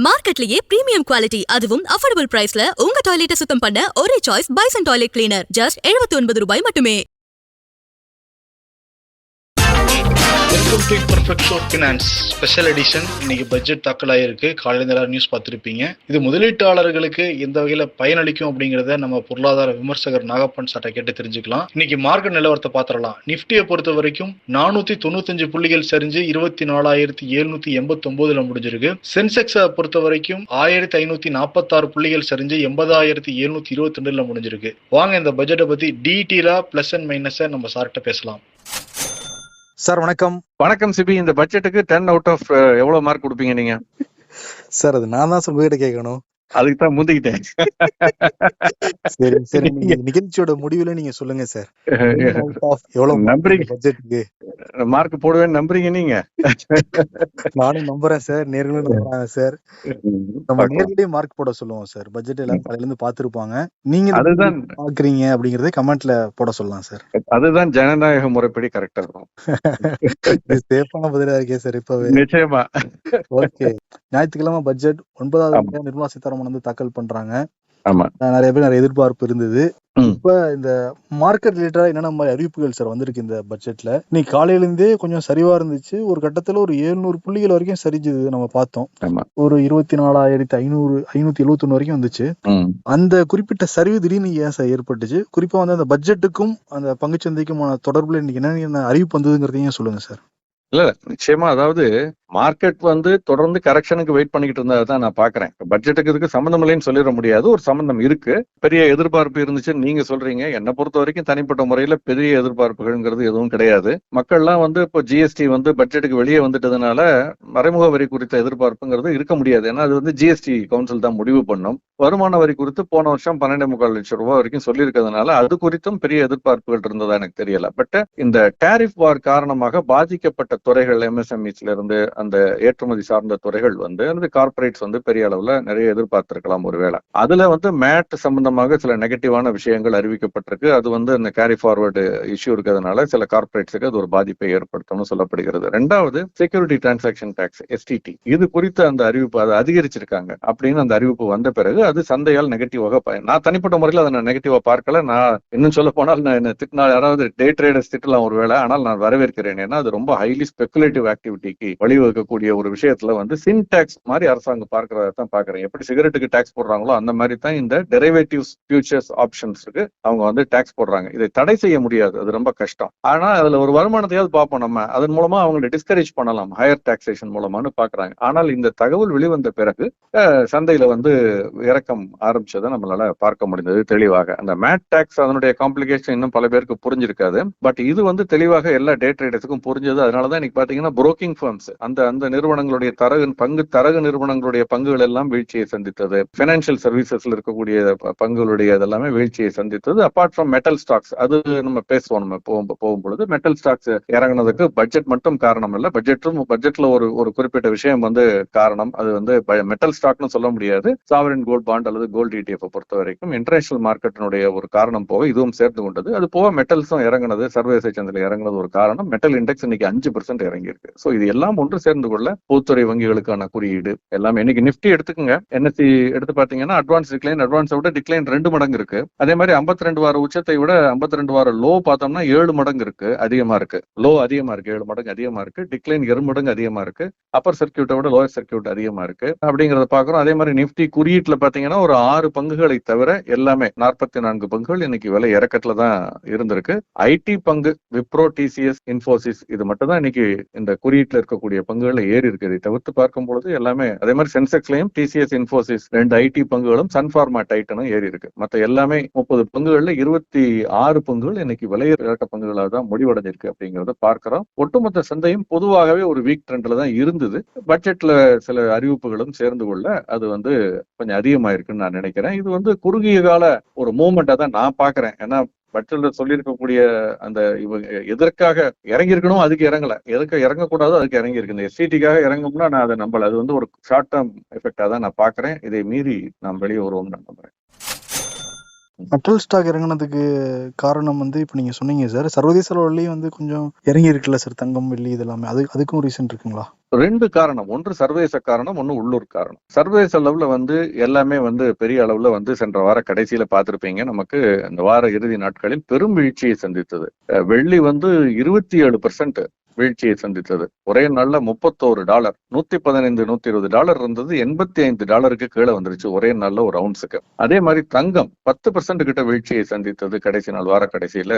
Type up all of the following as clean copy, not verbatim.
மார்க்கெட்லயே premium quality அதுவும் affordable பிரைஸ்ல உங்க டாய்லெட்டை சுத்தம் பண்ண ஒரே choice bison toilet cleaner just 79 ரூபாய் மட்டுமே. Welcome to perfect show finance special edition. இன்னைக்கு பட்ஜெட் தாக்கல் ஆயிருக்கு. காலையில் எல்லாரும் நியூஸ் பார்த்துருப்பீங்க. இது முதலீட்டாளர்களுக்கு எந்த வகையில் பயனளிக்கும் அப்படிங்கிறத நம்ம பொருளாதார விமர்சகர் நாகப்பன் சார்ட்ட கேட்டு தெரிஞ்சுக்கலாம். இன்னைக்கு மார்க்கெட் நிலவரத்தை பார்த்துடலாம். நிஃப்டியை பொறுத்த வரைக்கும் 495 புள்ளிகள் சரிஞ்சு 24,789 முடிஞ்சிருக்கு. சென்செக்ஸை பொறுத்த வரைக்கும் 1546 புள்ளிகள் சரிஞ்சு 80,722 முடிஞ்சிருக்கு. வாங்க இந்த பட்ஜெட்டை பத்தி டீட்டெயிலா பிளஸ் அண்ட் மைனஸை நம்ம சார்ட்ட பேசலாம். சார் வணக்கம். வணக்கம் சிபி. இந்த பட்ஜெட்டுக்கு 10 அவுட் ஆஃப் எவ்வளவு மார்க் கொடுப்பீங்க நீங்க? சார் அது நான் தான் சார் உங்ககிட்ட கேட்கணும். அதுக்கு தான் முந்திக்கிட்டேன். சரி சரி, நீங்க நிகழ்ச்சியோட முடிவுல நீங்க சொல்லுங்க சார். எவ்வளவு நம்புறீங்க? பட்ஜெட்டுக்கு மார்க் போடுவேன்னு நம்புறீங்க நீங்க? நானும் நம்புறேன் சார், நேர்களும் நம்புறாங்க சார். நம்ம நேர்லயே மார்க் போட சொல்லுவோம் சார். பட்ஜெட் எல்லாரும் காலையில இருந்து பாத்துருப்பாங்க. நீங்க அதுதான் பாக்குறீங்க அப்படிங்கறத கமெண்ட்ல போட சொல்லலாம் சார். அதுதான் ஜனநாயக முறைப்படி கரெக்டா இருக்கும். சேஃபான பதிலா இருக்கே சார் இப்பவே. நிச்சயமா. ஓகே, ஞாயிற்றுக்கிழமை பட்ஜெட் 9வது முறையா நிர்மலா சீதாராமன் வந்து தாக்கல் பண்றாங்க. ஆமா, நிறைய பேர் நிறைய எதிர்பார்ப்பு இருந்தது. இப்ப இந்த மார்க்கெட் ரிலேட்டடா என்னென்ன மாதிரி அறிவிப்புகள் சார் வந்திருக்கு இந்த பட்ஜெட்ல? இன்னைக்கு காலையில இருந்தே கொஞ்சம் சரிவா இருந்துச்சு. ஒரு கட்டத்துல ஒரு 700 புள்ளிகள் வரைக்கும் சரிஞ்சது நம்ம பார்த்தோம். ஒரு 24,571 வரைக்கும் வந்துச்சு. அந்த குறிப்பிட்ட சரிவு திடீர்னு ஏன் சார் ஏற்பட்டுச்சு? குறிப்பா வந்து அந்த பட்ஜெட்டுக்கும் அந்த பங்குச்சந்தைக்குமான தொடர்புல இன்னைக்கு என்ன அறிவிப்பு வந்ததுங்கிறதையும் சொல்லுங்க சார். இல்ல நிச்சயமா. அதாவது மார்க்கெட் வந்து தொடர்ந்து கரெக்ஷனுக்கு வெயிட் பண்ணிக்கிட்டு இருந்ததான் நான் பாக்குறேன். பட்ஜெட்டுக்கு இதுக்கு சம்பந்தம் இல்லைன்னு சொல்லிட முடியாது. ஒரு சம்பந்தம் இருக்கு. பெரிய எதிர்பார்ப்பு இருந்துச்சுன்னு நீங்க சொல்றீங்க. என்னை பொறுத்த வரைக்கும் தனிப்பட்ட முறையில பெரிய எதிர்பார்ப்புகள்ங்கிறது எதுவும் கிடையாது. மக்கள்லாம் வந்து இப்போ ஜிஎஸ்டி வந்து பட்ஜெட்டுக்கு வெளியே வந்துட்டதுனால மறைமுக வரி குறித்த எதிர்பார்ப்புங்கிறது இருக்க முடியாது. ஏன்னா அது வந்து ஜிஎஸ்டி கவுன்சில் தான் முடிவு பண்ணும். வருமான வரி குறித்து போன வருஷம் 12.25 லட்சம் ரூபாய் வரைக்கும் சொல்லியிருக்கிறதுனால அது குறித்தும் பெரிய எதிர்பார்ப்புகள் இருந்ததா எனக்கு தெரியல. பட் இந்த டாரிஃப் வார் காரணமாக பாதிக்கப்பட்ட துறைகள், எம்எஸ்எம்இஸ்ல இருந்து அந்த ஏற்றுமதி சார்ந்த துறைகள் வந்து அந்த கார்பரேட்ஸ் வந்து பெரிய அளவுல நிறைய எதிர்பார்த்திருக்கலாம். ஒருவேளை அதுல வந்து மேட் சம்பந்தமாக சில நெகட்டிவான விஷயங்கள் அறிவிக்கப்பட்டிருக்கு. அது வந்து அந்த கேரி ஃபார்வர்டு இஷ்யூ இருக்கிறதுனால சில கார்பரேட்ஸுக்கு அது ஒரு பாதிப்பை ஏற்படுத்தும்னு சொல்லப்படுகிறது. ரெண்டாவது, செக்யூரிட்டி டிரான்சாக்ஷன் டாக்ஸ் எஸ்டிடி, இது குறித்த அந்த அறிவிப்பு அதை அதிகரிச்சிருக்காங்க அப்படின்னு அந்த அறிவிப்பு வந்த பிறகு அது சந்தையால் நெகட்டிவாக நான் தனிப்பட்ட முறையில் அதை நான் நெகட்டிவா பார்க்கல. நான் இன்னும் சொல்ல போனால் நான் என்ன திட்டினா யாராவது டே ட்ரேடர்ஸ் திட்டலாம் ஒருவேளை, ஆனால் நான் வரவேற்கிறேன். ஏன்னா அது ரொம்ப ஹைலி ஸ்பெகுலேட்டிவ் ஆக்டிவிட்டிக்கு வழிவகுக்கக்கூடிய ஒரு விஷயத்துல வந்து சின் டாக்ஸ் மாதிரி அரசாங்கம் பார்க்கறதான் பாக்குறேன். எப்படி சிகரெட்டுக்கு டாக்ஸ் போடுறாங்களோ அந்த மாதிரி தான் இந்த டெரிவேட்டிவ்ஸ், ஃபியூச்சர்ஸ், ஆப்ஷன்ஸுக்கு அவங்க வந்து டாக்ஸ் போடுறாங்க. இதை தடை செய்ய முடியாது, அது ரொம்ப கஷ்டம். ஆனா அதுல ஒரு வருமானத்தையாவது பார்ப்போம் நம்ம. அதன் மூலமா அவங்களை டிஸ்கரேஜ் பண்ணலாம் ஹையர் டாக்ஸேஷன் மூலமானு பாக்குறாங்க. ஆனால் இந்த தகவல் வெளிவந்த பிறகு சந்தையில வந்து இறக்கம் ஆரம்பிச்சதை நம்மளால பார்க்க முடிந்தது தெளிவாக. அந்த மேட் டாக்ஸ் அதனுடைய காம்ப்ளிகேஷன் இன்னும் பல பேருக்கு புரிஞ்சிருக்காது. பட் இது வந்து தெளிவாக எல்லா டே ட்ரேடர்ஸுக்கும் புரிஞ்சது. அதனாலதான் இன்னைக்கு பாத்தீங்கன்னா புரோக்கிங் ஃபர்ம்ஸ், அந்த நிறுவனங்களுடைய தரகு நிறுவனங்களுடைய பங்குகள் எல்லாம் வீழ்ச்சியை சந்தித்தது. பைனான்சியல் சர்வீசஸ்ல இருக்கக்கூடிய பங்குகளுடைய இதெல்லாமே வீழ்ச்சியை சந்தித்தது. அபார்ட் ஃப்ரம் மெட்டல் ஸ்டாக்ஸ், அது நம்ம பேசுவோம். நம்ம போகும்பொழுது மெட்டல் ஸ்டாக்ஸ் இறங்கினதுக்கு பட்ஜெட் மட்டும் காரணம் இல்ல. பட்ஜெட்ல ஒரு குறிப்பிட்ட விஷயம் வந்து காரணம். அது வந்து மெட்டல் ஸ்டாக்னு சொல்ல முடியாது. சாவரின் கோல்ட் பாண்ட் அல்லது கோல்ட் ETF பொறுத்த வரைக்கும் இன்டர்நேஷனல் மார்க்கெட்டினுடைய ஒரு காரணம் போக இதுவும் சேர்ந்து கொண்டது. அது போக மெட்டல்ஸும் இறங்கினது, சர்வதேச சந்தையில் இறங்கினது ஒரு காரணம். மெட்டல் இண்டெக்ஸ் இன்னைக்கு 5% இறங்கி இருக்கு. சோ இது எல்லாம் ஒன்று சேர்ந்து கொள்ள பொதுத்துறை வங்கிகளுக்கான குறியீடு எல்லாமே. இன்னைக்கு நிப்டி எடுத்துக்கங்க, NSE எடுத்து பாத்தீங்கன்னா அட்வான்ஸ் டிக்ளைன், அட்வான்ஸை விட டிக்ளைன் 2 மடங்கு இருக்கு. அதே மாதிரி 52 வார உச்சத்தை விட 52 வார லோ பார்த்தோம்னா 7 மடங்கு இருக்கு, அதிகமா இருக்கு. லோ அதிகமா இருக்கு, 7 மடங்கு அதிகமா இருக்கு. டிக்ளைன் 2 மடங்கு அதிகமா இருக்கு. அப்பர் சர்க்கியூட்டை விட லோயர் சர்க்கியூட் அதிகமா இருக்கு அப்படிங்கறத பாக்குறோம். அதே மாதிரி நிப்டி குறியீட்டுல பாத்தீங்கன்னா ஒரு 6 பங்குகளை தவிர எல்லாமே 44 பங்குகள் இன்னைக்கு விலை இறக்கத்துல தான் இருந்திருக்கு. ஐடி பங்கு விப்ரோ, டிசிஎஸ், இன்ஃபோசிஸ் இது மட்டும் தான் இன்னைக்கு இந்த குறியீட்டுல இருக்கக்கூடிய பங்குகள் ஏறி இருக்கு. இதை தவிர்த்து பார்க்கும் பொழுது எல்லாமே அதே மாதிரி சென்செக்ஸ்லயும் டிசிஎஸ், இன்ஃபோசிஸ் 2 ஐடி பங்குகளும், சன்ஃபார்மா, டைட்டனும் ஏறி இருக்கு. மற்ற எல்லாமே 30 பங்குகள்ல 26 பங்குகள் இன்னைக்கு விலை இறக்க பங்குகளாக தான் முடிவடைஞ்சிருக்கு அப்படிங்கறத பார்க்கிறோம். ஒட்டுமொத்த சந்தையும் பொதுவாகவே ஒரு வீக் ட்ரெண்ட்ல தான் இருந்தது. பட்ஜெட்ல சில அறிவிப்புகளும் சேர்ந்து கொள்ள அது வந்து கொஞ்சம் அதிகமாயிருக்குன்னு நான் நினைக்கிறேன். இது வந்து குறுகிய கால ஒரு மூவ்மெண்டா தான் நான் பாக்குறேன். ஏன்னா பட்ஜெட்ல சொல்லியிருக்கக்கூடிய அந்த இவங்க எதற்காக இறங்கியிருக்கணும் அதுக்கு இறங்கல, எதுக்கு இறங்கக்கூடாதோ அதுக்கு இறங்கி இருக்கு. இந்த எஸ்டிடிக்காக இறங்கும்னா நான் அதை நம்பல. அது வந்து ஒரு ஷார்ட் டேர்ம் எஃபெக்டா தான் நான் பாக்குறேன். இதை மீறி நாம் வெளியே வருவோம்னு நம்புறேன். மெட்டல் ஸ்டாக் இறங்குனதுக்கு காரணம் வந்து இப்ப நீங்க சொன்னீங்க சார், சர்வதேச அளவுலயும் வந்து கொஞ்சம் இறங்கி இருக்குல்ல சார், தங்கம் வெள்ளி இதெல்லாமே, அதுக்கும் ரீசன் இருக்குங்களா? 2 காரணம். ஒன்று சர்வதேச காரணம், ஒன்னு உள்ளூர் காரணம். சர்வதேச அளவுல வந்து எல்லாமே வந்து பெரிய அளவுல வந்து சென்ற வார கடைசியில பார்த்திருப்பீங்க. நமக்கு இந்த வார இறுதி நாட்களில் பெரும் வீழ்ச்சியை சந்தித்தது. வெள்ளி வந்து 27% வீழ்ச்சியை சந்தித்தது. ஒரே நாள்ல $31, $115 $120 இருந்தது, $85 கீழே வந்துருச்சு ஒரே நாள்ல ஒரு அவுன்ஸுக்கு. அதே மாதிரி தங்கம் 10% கிட்ட வீழ்ச்சியை சந்தித்தது. கடைசி நாள் வார கடைசியில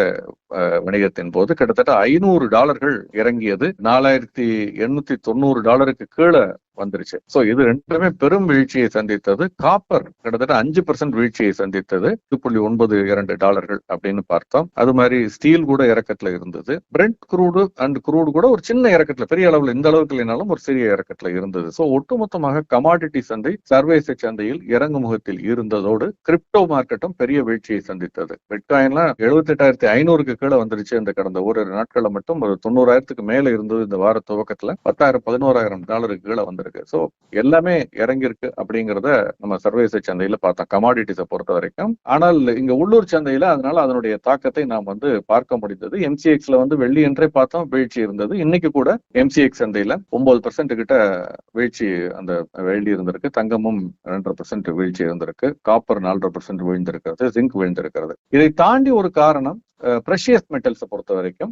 வணிகத்தின் போது கிட்டத்தட்ட $500 இறங்கியது, $4890 கீழே வந்துருச்சு. சோ இது ரெண்டுமே பெரும் வீழ்ச்சியை சந்தித்தது. காப்பர் கிட்டத்தட்ட 5% வீழ்ச்சியை சந்தித்தது, $2.92 அப்படின்னு பார்த்தோம். அது மாதிரி ஸ்டீல் கூட இறக்கத்துல இருந்தது. பிரெண்ட் குரூடு அண்ட் குரூடு கூட ஒரு சின்ன இறக்கத்துல, பெரிய அளவுல இந்த அளவுக்கு இல்லைனாலும் ஒரு சிறிய இறக்கத்துல இருந்தது. சோ ஒட்டுமொத்தமாக கமாடிட்டி சந்தை சர்வதேச சந்தையில் இறங்கு முகத்தில் இருந்ததோடு கிரிப்டோ மார்க்கெட்டும் பெரிய வீழ்ச்சியை சந்தித்தது. பிட்காயின்லாம் 78,500 கீழே வந்துருச்சு. இந்த கடந்த ஓரிரு நாட்கள்ல மட்டும் ஒரு 90,000 மேல இருந்தது. இந்த வார துவக்கத்துல 10,000 $11,000 கீழே வந்திருக்கு. சோ எல்லாமே இறங்கிருக்கு அப்படிங்கறத நம்ம சர்வதேச சந்தையில பார்த்தோம், கமாடிட்டிஸை பொறுத்த வரைக்கும். ஆனால் இங்க உள்ளூர் சந்தையில அதனால அதனுடைய தாக்கத்தை நாம் வந்து பார்க்க முடிந்தது. எம்சிஎக்ஸ்ல வந்து வெள்ளி என்றே பார்த்தோம் வீழ்ச்சி இருந்தது. இன்னைக்கு கூட எம்சிஎக்ஸ் சந்தையில 9% கிட்ட வீழ்ச்சி அந்த வெள்ளி இருந்திருக்கு. தங்கமும் 2% வீழ்ச்சி இருந்திருக்கு. காப்பர் 4% வீழ்ந்திருக்கிறது. ஜிங்க் வீழ்ந்திருக்கிறது. இதை தாண்டி ஒரு காரணம் பிரஷியஸ் மெட்டல்ஸை பொறுத்த வரைக்கும்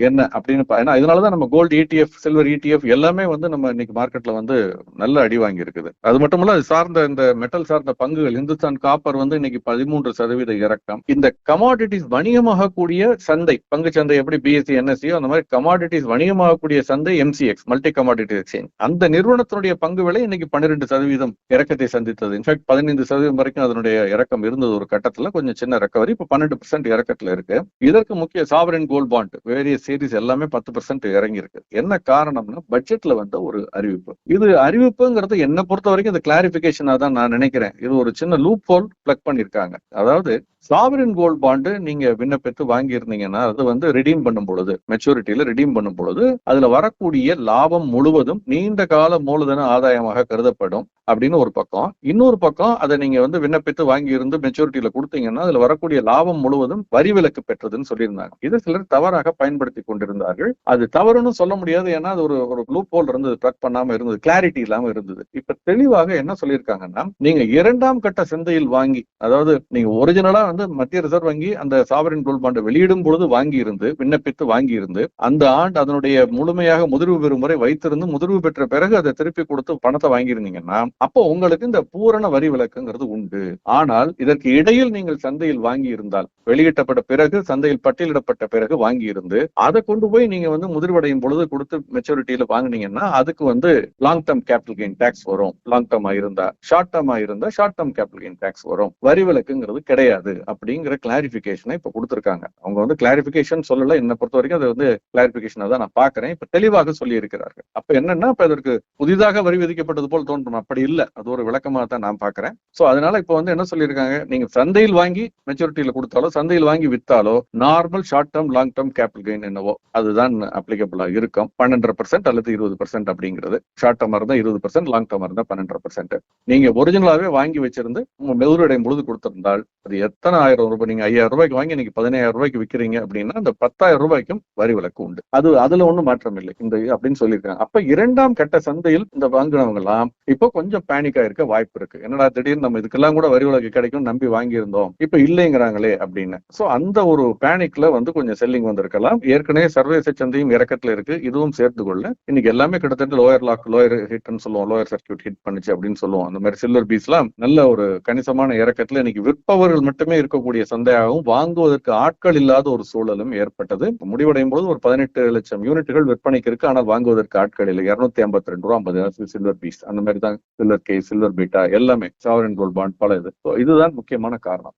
என்ன அப்படின்னு, ஏன்னா இதனாலதான் நம்ம கோல்டு ETF, சில்வர் ETF எல்லாமே வந்து நம்ம இன்னைக்கு மார்க்கெட்ல வந்து நல்ல அடி வாங்கி இருக்குது. அது மட்டும் இல்ல, அது சார்ந்த இந்த மெட்டல் சார்ந்த பங்குகள், இந்துஸ்தான் காப்பர் வந்து இன்னைக்கு 13% இறக்கம். இந்த கமாடிட்டிஸ் வணிகமாகக்கூடிய சந்தை, பங்கு சந்தை எப்படி BSE NSE அந்த மாதிரி கமாடிட்டிஸ் வணிகமாகக்கூடிய சந்தை MCX, மல்டி கமாடிட்டி எக்ஸ்சேஞ்ச், அந்த நிறுவனத்தினுடைய பங்கு விலை இன்னைக்கு 12% இறக்கத்தை சந்தித்தது. இன்ஃபேக்ட் 15% வரைக்கும் அதனுடைய இறக்கம் இருந்தது ஒரு கட்டத்துல, கொஞ்சம் சின்ன ரெக்கவரி. இப்ப 12% இறக்கத்துல இருக்கு. இதற்கு முக்கிய sovereign gold bond various series எல்லாமே 10% இறங்கி இருக்கு. என்ன காரணம்னா பட்ஜெட்ல வந்த ஒரு அறிவிப்பு. இது அறிவிப்புங்கிறது என்ன பொறுத்த வரைக்கும் இது கிளாரிபிகேஷனா தான் நான் நினைக்கிறேன். இது ஒரு சின்ன லூப் ஹோல் பிளக் பண்ணிருக்காங்க. அதாவது சாவரின் கோல்ட் பாண்டு நீங்க விண்ணப்பித்து வாங்கி இருந்தீங்கன்னா அது வந்து ரிடீம் பண்ணும் பொழுது, மெச்சூரிட்டியில ரிடீம் பண்ணும் பொழுது அதுல வரக்கூடிய லாபம் முழுவதும் நீண்ட கால மூலதன ஆதாயமாக கருதப்படும் அப்படின்னு ஒரு பக்கம். இன்னொரு பக்கம் அதை நீங்க வந்து விண்ணப்பித்து வாங்கி இருந்து மெச்சூரிட்டியில கொடுத்தீங்கன்னா அதுல வரக்கூடிய லாபம் முழுவதும் வரி விலக்கு பெற்றதுன்னு சொல்லியிருந்தாங்க. இதை சிலர் தவறாக பயன்படுத்தி கொண்டிருந்தார்கள். அது தவறுன்னு சொல்ல முடியாது, ஏன்னா அது ஒரு லூப் ஹோல் இருந்தது, பிளக் பண்ணாம இருந்தது, கிளாரிட்டி இல்லாம இருந்தது. இப்ப தெளிவாக என்ன சொல்லியிருக்காங்கன்னா, நீங்க 2ஆம் கட்ட சந்தையில் வாங்கி, அதாவது நீங்க ஒரிஜினலா வந்து மத்திய ரிசர்வ் வங்கி அந்த சாவரின் கோல்ட் பாண்டை வெளியிடும் பொழுது வாங்கி இருந்து, விண்ணப்பித்து வாங்கி இருந்து, அந்த ஆண்டு அதனுடைய முழுமையாக முதிர்வு பெறும் வரை வைத்திருந்து முதிர்வு பெற்ற பிறகு அதை திருப்பி கொடுத்து பணத்தை வாங்கியிருந்தீங்கன்னா அப்போ உங்களுக்கு இந்த பூரண வரி விலக்குங்கிறது உண்டு. ஆனால் இதற்கு இடையில் நீங்கள் சந்தையில் வாங்கி இருந்தால், வெளியிட்டப்பட்ட பிறகு சந்தையில் பட்டியலிடப்பட்ட பிறகு வாங்கி இருந்து அதை கொண்டு போய் நீங்க வந்து முதிர்வடையும் பொழுது கொடுத்து மெச்சூரிட்டியில வாங்கினீங்கன்னா அதுக்கு வந்து long term capital gain tax வரும். லாங் டேர்மா இருந்தா, ஷார்ட் டேர்மா இருந்தா short term capital gain tax வரும். வரி விலக்குங்கிறது கிடையாது அப்படிங்கிற கிளாரிபிகேஷனை இப்ப கொடுத்திருக்காங்க. அவங்க வந்து கிளாரிபிகேஷன் சொல்லல, என்ன பொறுத்த வரைக்கும் அதை வந்து கிளாரிபிகேஷனா தான் நான் பாக்குறேன். இப்ப தெளிவாக சொல்லி இருக்கிறார்கள். அப்ப என்னன்னா, இப்ப இதற்கு புதிதாக வரி விதிக்கப்பட்டது போல் தோன்றும், அப்படி இல்ல, அது ஒரு விளக்கமா தான் நான் பாக்குறேன். சோ அதனால இப்ப வந்து என்ன சொல்லியிருக்காங்க, நீங்க சந்தையில் வாங்கி மெச்சூரிட்டியில கொடுத்தாலோ சந்தையில் வாங்கி வித்தாலோ normal short term long term capital gain என்னவோ அதுதான் அப்ளிகபிளா இருக்கும். 12% அல்லது 20% அப்படிங்கிறது. ஷார்ட் டேர்மா இருந்தா 20%, லாங் டேர்மா இருந்தா 12%. நீங்க ஒரிஜினலாவே வாங்கி வச்சிருந்து மெதுவடையும் பொழுது கொடுத்திருந்தால் அது எத்தனை ஆயிரம் ரூபாய், நீங்க 5,000 ரூபாய்க்கு வாங்கி நீங்க 15,000 ரூபாய்க்கு விற்கிறீங்க அப்படின்னா அந்த 10,000 ரூபாய்க்கும் வரி விலக்கு உண்டு. அதுல ஒண்ணும் மாற்றம் இல்லை இந்த அப்படின்னு சொல்லியிருக்காங்க. அப்ப 2ஆம் கட்ட சந்தையில் இந்த வாங்கினவங்க எல்லாம் இப்போ கொஞ்சம் பேனிக்கா இருக்க வாய்ப்பு இருக்கு. என்னடா திடீர்னு நம்ம இதுக்கெல்லாம் கூட வரி விலக்கு கிடைக்கும் நம்பி வாங்கி இருந்தோம், இப்ப இல்லைங்கிறாங்களே அப்படின்னு. சோ அந்த ஒரு பேனிக்ல வந்து கொஞ்சம் செல்லிங் வந்திருக்கலாம். ஏற்கனவே சர்வதேச சந்தையும் இறக்கத்துல இருக்கு, இதுவும் சேர்த்து கொள்ள. இன்னைக்கு எல்லாமே கிட்டத்தட்ட லோயர் ஹிட்னு சொல்லுவோம், லோயர் சர்க்கியூட் ஹிட் பண்ணுச்சு அப்படின்னு சொல்லுவோம். அந்த மாதிரி சில்வர் பீஸ் எல்லாம் நல்ல ஒரு கணிசமான இறக்கத்துல இன்னைக்கு விற்பவர்கள் மட்டுமே இருக்கக்கூடிய சந்தையாகவும் வாங்குவதற்கு ஆட்கள் இல்லாத ஒரு சூழலும் ஏற்பட்டது. முடிவடையும் போது ஒரு 18 லட்சம் யூனிட்டுகள் விற்பனைக்கு இருக்கு, ஆனால் வாங்குவதற்கு ஆட்கள் இல்லை. 252 ரூபா 50 சில்வர் பீஸ், அந்த மாதிரி தான் சில்வர் கே, சில்வர் பீட்டா எல்லாமே, சாவரின் கோல்ட் பாண்ட் பல இது. இதுதான் முக்கியமான காரணம்.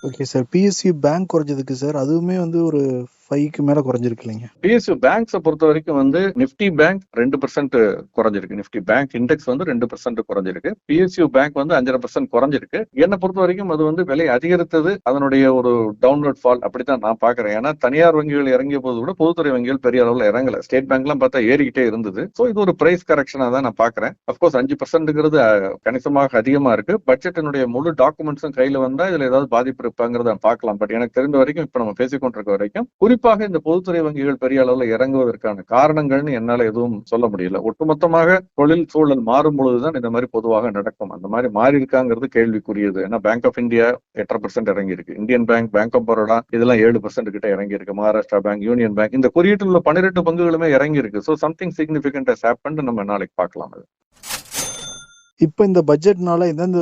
ஓகே சார், PSU பேங்க் குறைஞ்சதுக்கு சார் அதுவுமே வந்து ஒரு 5க்கு மேல குறைஞ்சிருக்கு இல்லைங்க. PSU பேங்க்ஸை பொறுத்த வரைக்கும் வந்து நிப்டி பேங்க் 2% குறைஞ்சிருக்கு. நிப்டி பேங்க் இண்டெக்ஸ் வந்து 2% குறைஞ்சிருக்கு. PSU பேங்க் வந்து 5.5% குறைஞ்சிருக்கு. என்னை பொறுத்த வரைக்கும் அது வந்து விலை அதிகரித்தது அதனுடைய ஒரு டவுன்லோட் ஃபால் அப்படித்தான் நான் பாக்குறேன். ஏன்னா தனியார் வங்கிகள் இறங்கிய போது கூட பொதுத்துறை வங்கிகள் பெரிய அளவுல இறங்கல. ஸ்டேட் பேங்க் எல்லாம் பார்த்தா ஏறிக்கிட்டே இருந்தது. சோ இது ஒரு பிரைஸ் கரெக்ஷனா தான் நான் பாக்குறேன். அப்கோர்ஸ் 5%ங்கிறது கணிசமாக அதிகமா இருக்கு. பட்ஜெட்டினுடைய முழு டாக்குமெண்ட்ஸும் கையில வந்தா இதுல ஏதாவது பாதிப்பு இருப்பாங்கிறத பார்க்கலாம். பட் எனக்கு தெரிந்த வரைக்கும் இப்ப நம்ம பேசிக்கொண்டிருக்க வரைக்கும் குறிப்பாக இந்த பொதுத்துறை வங்கிகள் பெரிய அளவுல இறங்குவதற்கான காரணங்கள்னு என்னால எதுவும் சொல்ல முடியல. ஒட்டுமொத்தமாக தொழில் சூழல் மாறும் பொழுதுதான் இந்த மாதிரி பொதுவாக நடக்கும். அந்த மாதிரி மாறி இருக்காங்கிறது கேள்விக்குரியது. ஏன்னா பேங்க் ஆஃப் இந்தியா 8% இறங்கி இருக்கு. Indian bank, bank of Baroda இதெல்லாம் 7% கிட்ட இறங்கி இருக்கு. மகாராஷ்டிரா பேங்க், யூனியன் பேங்க் இந்த குறியீட்டில் உள்ள 12 பங்குகளுமே இறங்கி இருக்கு. So something significant has happened. நம்ம நாளைக்கு பார்க்கலாம். இப்ப இந்த பட்ஜெட்னால எந்தெந்த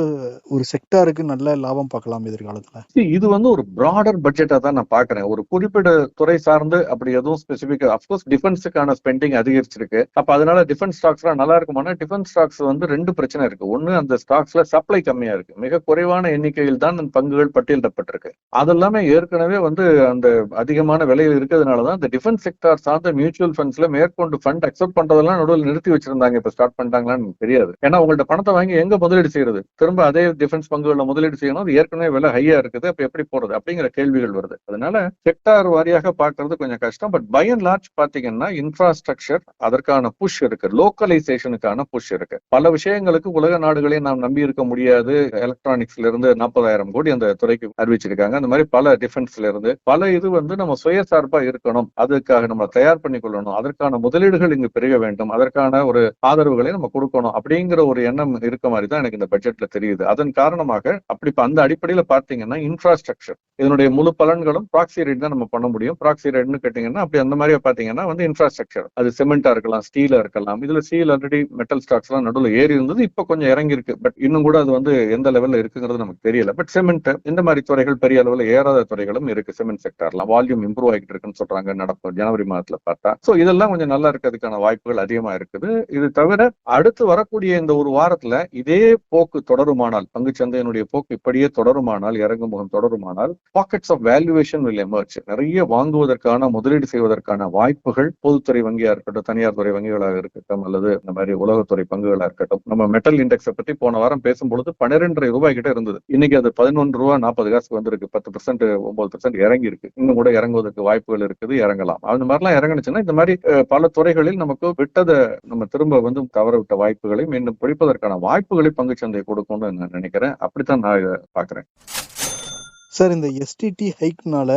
ஒரு செக்டாருக்கு நல்ல லாபம் பார்க்கலாம் எதிர்காலத்துல? இது வந்து ஒரு பிராடர் பட்ஜெட்டா தான் நான் பாக்குறேன். ஒரு குறிப்பிட்ட துறை சார்ந்து அப்படி எதுவும் ஸ்பெசிபிக். அப்கோர்ஸ் டிஃபென்ஸுக்கான ஸ்பெண்டிங் அதிகரிச்சிருக்கு. அப்ப அதனால டிஃபென்ஸ் ஸ்டாக்ஸ் நல்லா இருக்குமானா, டிஃபென்ஸ் ஸ்டாக்ஸ் வந்து 2 பிரச்சனை இருக்கு. ஒண்ணு, அந்த ஸ்டாக்ஸ்ல சப்ளை கம்மியா இருக்கு. மிக குறைவான எண்ணிக்கையில் தான் அந்த பங்குகள் பட்டியலிடப்பட்டிருக்கு. அதெல்லாமே ஏற்கனவே வந்து அந்த அதிகமான விலையில் இருக்கிறதுனாலதான் இந்த டிஃபென்ஸ் செக்டார் சார்ந்த மியூச்சுவல் ஃபண்ட்ஸ்ல மேற்கொண்டு ஃபண்ட் அக்செப்ட் பண்றதெல்லாம் நடுவில் நிறுத்தி வச்சிருந்தாங்க. இப்ப ஸ்டார்ட் பண்ணிட்டாங்களான்னு எனக்கு தெரியாது. ஏன்னா உங்கள்ட்ட பணத்தை வாங்கி எங்க முதலீடு செய்யறது? திரும்ப அதே டிஃபென்ஸ் பங்குகள்ல முதலீடு செய்யணும். அது ஏற்கனவே விலை ஹையா இருக்குது. அப்ப எப்படி போறது அப்படிங்கிற கேள்விகள் வருது. அதனால செக்டார் வாரியாக பாக்குறது கொஞ்சம் கஷ்டம். பட் பை அண்ட் லார்ஜ் பாத்தீங்கன்னா இன்ஃப்ராஸ்ட்ரக்சர் அதற்கான புஷ் இருக்கு. லோக்கலைசேஷனுக்கான புஷ் இருக்கு. பல விஷயங்களுக்கு உலக நாடுகளையும் நாம் நம்பி இருக்க முடியாது. எலக்ட்ரானிக்ஸ்ல இருந்து 40,000 கோடி அந்த துறைக்கு அறிவிச்சிருக்காங்க. அந்த மாதிரி பல டிஃபென்ஸ்ல இருந்து பல இது வந்து நம்ம சுயசார்பா இருக்கணும். அதுக்காக நம்ம தயார் பண்ணி கொள்ளணும். அதற்கான முதலீடுகள் இங்கு பெருக வேண்டும். அதற்கான ஒரு ஆதரவுகளை நம்ம கொடுக்கணும் அப்படிங்கிற ஒரு எண்ணம் இருக்க மாதிரி தான் எனக்கு இந்த பட்ஜெட்ல தெரியுது. அதன் காரணமாக அப்படி அந்த அடிப்படையில பார்த்தீங்கன்னா இன்ஃப்ராஸ்ட்ரக்சர் இதனுடைய முழு பலன்களும் ப்ராக்ஸி ரேட் தான் நம்ம பண்ண முடியும். ப்ராக்ஸி ரேட்னு கேட்டீங்கன்னா அப்படி அந்த மாதிரி பாத்தீங்கன்னா வந்து இன்ஃப்ராஸ்ட்ரக்சர் அது சிமெண்டா இருக்கலாம், ஸ்டீலா இருக்கலாம். இதுல ஸ்டீல் ஆல்ரெடி மெட்டல் ஸ்டாக்ஸ் எல்லாம் நடுவில் ஏறி இருந்தது. இப்ப கொஞ்சம் இறங்கி இருக்கு. பட் இன்னும் கூட அது வந்து எந்த லெவல்ல இருக்குங்கிறது நமக்கு தெரியல. பட் சிமெண்ட் இந்த மாதிரி துறைகள் பெரிய அளவில் ஏறாத துறைகளும் இருக்கு. சிமெண்ட் செக்டர்லாம் வால்யூம் இம்ப்ரூவ் ஆகிட்டு இருக்குன்னு சொல்றாங்க நடப்பு ஜனவரி மாதத்துல பார்த்தா. சோ இதெல்லாம் கொஞ்சம் நல்லா இருக்கிறதுக்கான வாய்ப்புகள் அதிகமா இருக்குது. இது தவிர அடுத்து வரக்கூடிய இந்த ஒரு வாரத்துல இதே போக்கு தொடருமானால், பங்குச்சந்தையினுடைய போக்கு இப்படியே தொடருமானால், இறங்கும் முகம் தொடருமானால், pockets of valuation will emerge. நிறைய வாங்குவதற்கான முதலீடு செய்வதற்கான வாய்ப்புகள் பொதுத்துறை வங்கியா இருக்கட்டும், தனியார் துறை வங்கிகளாக இருக்கட்டும், அல்லது இந்த மாதிரி உலகத்துறை பங்குகளா இருக்கட்டும். நம்ம மெட்டல் இண்டெக்ஸை பத்தி போன வாரம் பேசும்பொழுது 12.5 ரூபாய் கிட்ட இருந்தது. இன்னைக்கு அது 11 ரூபாய் 40 காசுக்கு வந்திருக்கு. 10% 9% இறங்கி இருக்கு. இன்னும் கூட இறங்குவதற்கு வாய்ப்புகள் இருக்குது. இறங்கலாம். அந்த மாதிரிலாம் இறங்குனுச்சுன்னா இந்த மாதிரி பல துறைகளில் நமக்கு விட்டதை நம்ம திரும்ப வந்து தவற விட்ட வாய்ப்புகளை மீண்டும் பிடிப்பதற்கான வாய்ப்புகளை பங்குச்சந்தை கொடுக்கும்னு நான் நினைக்கிறேன். அப்படித்தான் நான் இதை பாக்குறேன். சார், இந்த எஸ்டிடி ஹைக்னால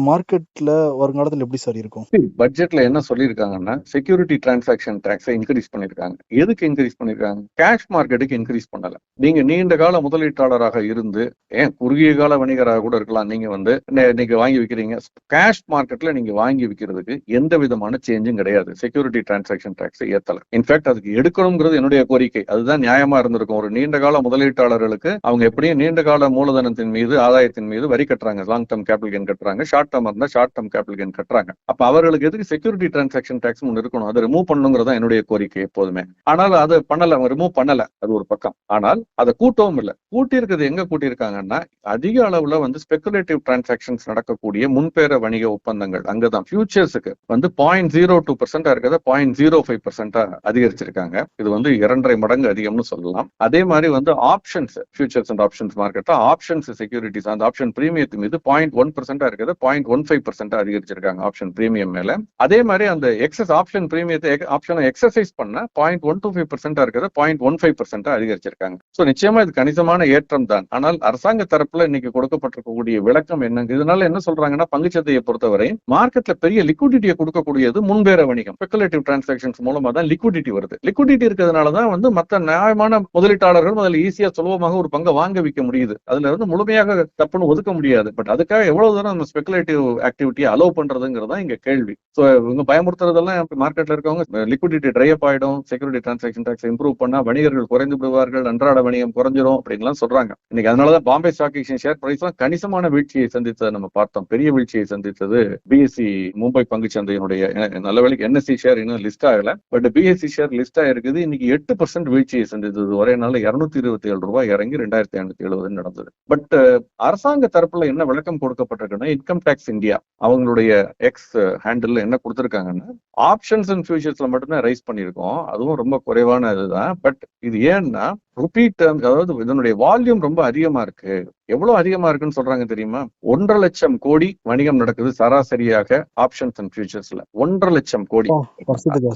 மார்க்கெட்ல வருங்காலத்துல எப்படி சார் இருக்கும்? பட்ஜெட்ல என்ன சொல்லியிருக்காங்கன்னா, செக்யூரிட்டி டிரான்சாக்ஷன் டாக்ஸை இன்க்ரீஸ் பண்ணிருக்காங்க. எதுக்கு இன்க்ரீஸ் பண்ணிருக்காங்க? கேஷ் மார்க்கெட்டுக்கு இன்க்ரீஸ் பண்ணல. நீங்க நீண்ட கால முதலீட்டாளராக இருந்து, ஏன் குறுகிய கால வணிகராக கூட இருக்கலாம், நீங்க வந்து நீங்க வாங்கி விற்கிறீங்க. கேஷ் மார்க்கெட்ல நீங்க வாங்கி விற்கிறதுக்கு எந்த விதமான சேஞ்சும் கிடையாது. செக்யூரிட்டி டிரான்சாக்ஷன் டாக்ஸை ஏத்தல. இன்ஃபேக்ட் அதுக்கு எடுக்கணுங்கிறது என்னுடைய கோரிக்கை. அதுதான் நியாயமா இருந்திருக்கும். ஒரு நீண்ட கால முதலீட்டாளர்களுக்கு அவங்க எப்படியும் நீண்ட கால மூலதனத்தின் மீது, ஆதாயத்தின் மீது வரி கட்டுறாங்க. லாங் டர்ம் கேபிட்டல் கெயின் கட்டுறாங்க. ஷார்ட் டர்ம் இருந்தா ஷார்ட் டர்ம் கேபிட்டல் கெயின் கட்டுறாங்க. அப்ப அவர்களுக்கு எதுக்கு செக்யூரிட்டி டிரான்சாக்ஷன் டாக்ஸ் ஒன்று இருக்கணும்? அதை ரிமூவ் பண்ணுங்கிறதா என்னுடைய கோரிக்கை எப்போதுமே. ஆனால் அதை பண்ணல, அவங்க ரிமூவ் பண்ணல. அது ஒரு பக்கம். ஆனால் அதை கூட்டவும் இல்லை. கூட்டி இருக்கிறது எங்க கூட்டி இருக்காங்கன்னா, அதிக அளவுல வந்து ஸ்பெகுலேட்டிவ் டிரான்சாக்ஷன்ஸ் நடக்கக்கூடிய முன்பேர வணிக ஒப்பந்தங்கள் அங்கதான் ஃபியூச்சர்ஸுக்கு வந்து 0.02% இருக்கிறத 0.05% அதிகரிச்சிருக்காங்க. இது வந்து 2.5 மடங்கு அதிகம்னு சொல்லலாம். அதே மாதிரி வந்து ஆப்ஷன்ஸ், ஃபியூச்சர்ஸ் அண்ட் ஆப்ஷன்ஸ் மார்க்கெட்ல ஆப்ஷன்ஸ் செக்யூரிட்டிஸ் அந்த ஆப்ஷன் பிரீமியத்து மீது 0.1% இருக்கிறத 0.15% அதிகரிச்சிருக்காங்க ஆப்ஷன் பிரீமியம் மேல. அதே மாதிரி அந்த எக்ஸஸ் ஆப்ஷன் பிரீமியத்தை ஆப்ஷனை எக்ஸசைஸ் பண்ண 0.125% இருக்கிறத 0.15% அதிகரிச்சிருக்காங்க. சோ நிச்சயமா இது கணிசமான ஏற்றம் தான். ஆனால் அரசாங்க தரப்புல இன்னைக்கு கொடுக்கப்பட்டிருக்கக்கூடிய விளக்கம் என்னங்க? இதனால என்ன சொல்றாங்கன்னா, பங்குச்சந்தையை பொறுத்தவரை மார்க்கெட்ல பெரிய லிக்விடிட்டியை கொடுக்கக்கூடியது முன்பேற வணிகம். ஸ்பெகுலேட்டிவ் டிரான்சாக்ஷன்ஸ் மூலமா தான் லிக்விடிட்டி வருது. லிக்விடிட்டி இருக்கிறதுனாலதான் வந்து மற்ற நியாயமான முதலீட்டாளர்கள் முதல்ல ஈஸியா சுலபமாக ஒரு பங்கை வாங்க விற்க முடியுது. அதுல இருந்து முழுமையாக தப்புன்னு ஒதுக்க முடியாது. பட் அதுக்காக எவ்வளவு தூரம் நம்ம ஸ்பெகுலேட்டிவ் ஆக்டிவிட்டியை அலோவ் பண்றதுங்கிறதா இங்க கேள்வி. சோ இவங்க பயமுறுத்துறதெல்லாம் மார்க்கெட்ல இருக்கவங்க லிக்விடிட்டி ட்ரை அப் ஆயிடும், செக்யூரிட்டி டிரான்சாக்ஷன் டாக்ஸ் இம்ப்ரூவ் பண்ணா வணிகர்கள் குறைந்து விடுவார்கள், அன்றாட வணிகம் குறைஞ்சிரும் அப்படின்லாம் சொல்றாங்க. இன்னைக்கு அதனாலதான் Bombay stock exchange share price எல்லாம் கணிசமான வீழ்ச்சியை சந்தித்ததை நம்ம பார்த்தோம். பெரிய வீழ்ச்சியை சந்தித்தது பிஎஸ்சி மும்பை பங்குச்சந்தையினுடைய. நல்ல வேளைக்கு என்எஸ்சி ஷேர் இன்னும் லிஸ்ட் ஆகல. பட் பிஎஸ்சி ஷேர் லிஸ்ட் ஆயிருக்குது. இன்னைக்கு 8% வீழ்ச்சியை சந்தித்தது. ஒரே நாள் 227 ரூபாய் இறங்கி 2570 நடந்தது. பட் அரசாங்க தரப்புல என்ன விளக்கம் கொடுக்கப்பட்டிருக்குன்னா, இன்கம் டேக்ஸ் இந்தியா அவங்களுடைய எக்ஸ் ஹேண்டில் என்ன கொடுத்திருக்காங்கன்னா, ஆப்ஷன்ஸ் அண்ட் ஃபியூச்சர்ஸ்ல மட்டும்தான் ரைஸ் பண்ணியிருக்கோம், அதுவும் ரொம்ப குறைவான இதுதான். பட் இது ஏன்னா ருபீ டேர்ம், அதாவது இதனுடைய வால்யூம் ரொம்ப அதிகமா இருக்கு. எவ்வளவு அதிகமா இருக்குன்னு சொல்றாங்க தெரியுமா? 1.5 லட்சம் கோடி வணிகம் நடக்குது சராசரியாக ஆப்ஷன்ஸ் அண்ட் ஃபியூச்சர்ஸ்ல. 1.5 லட்சம் கோடி.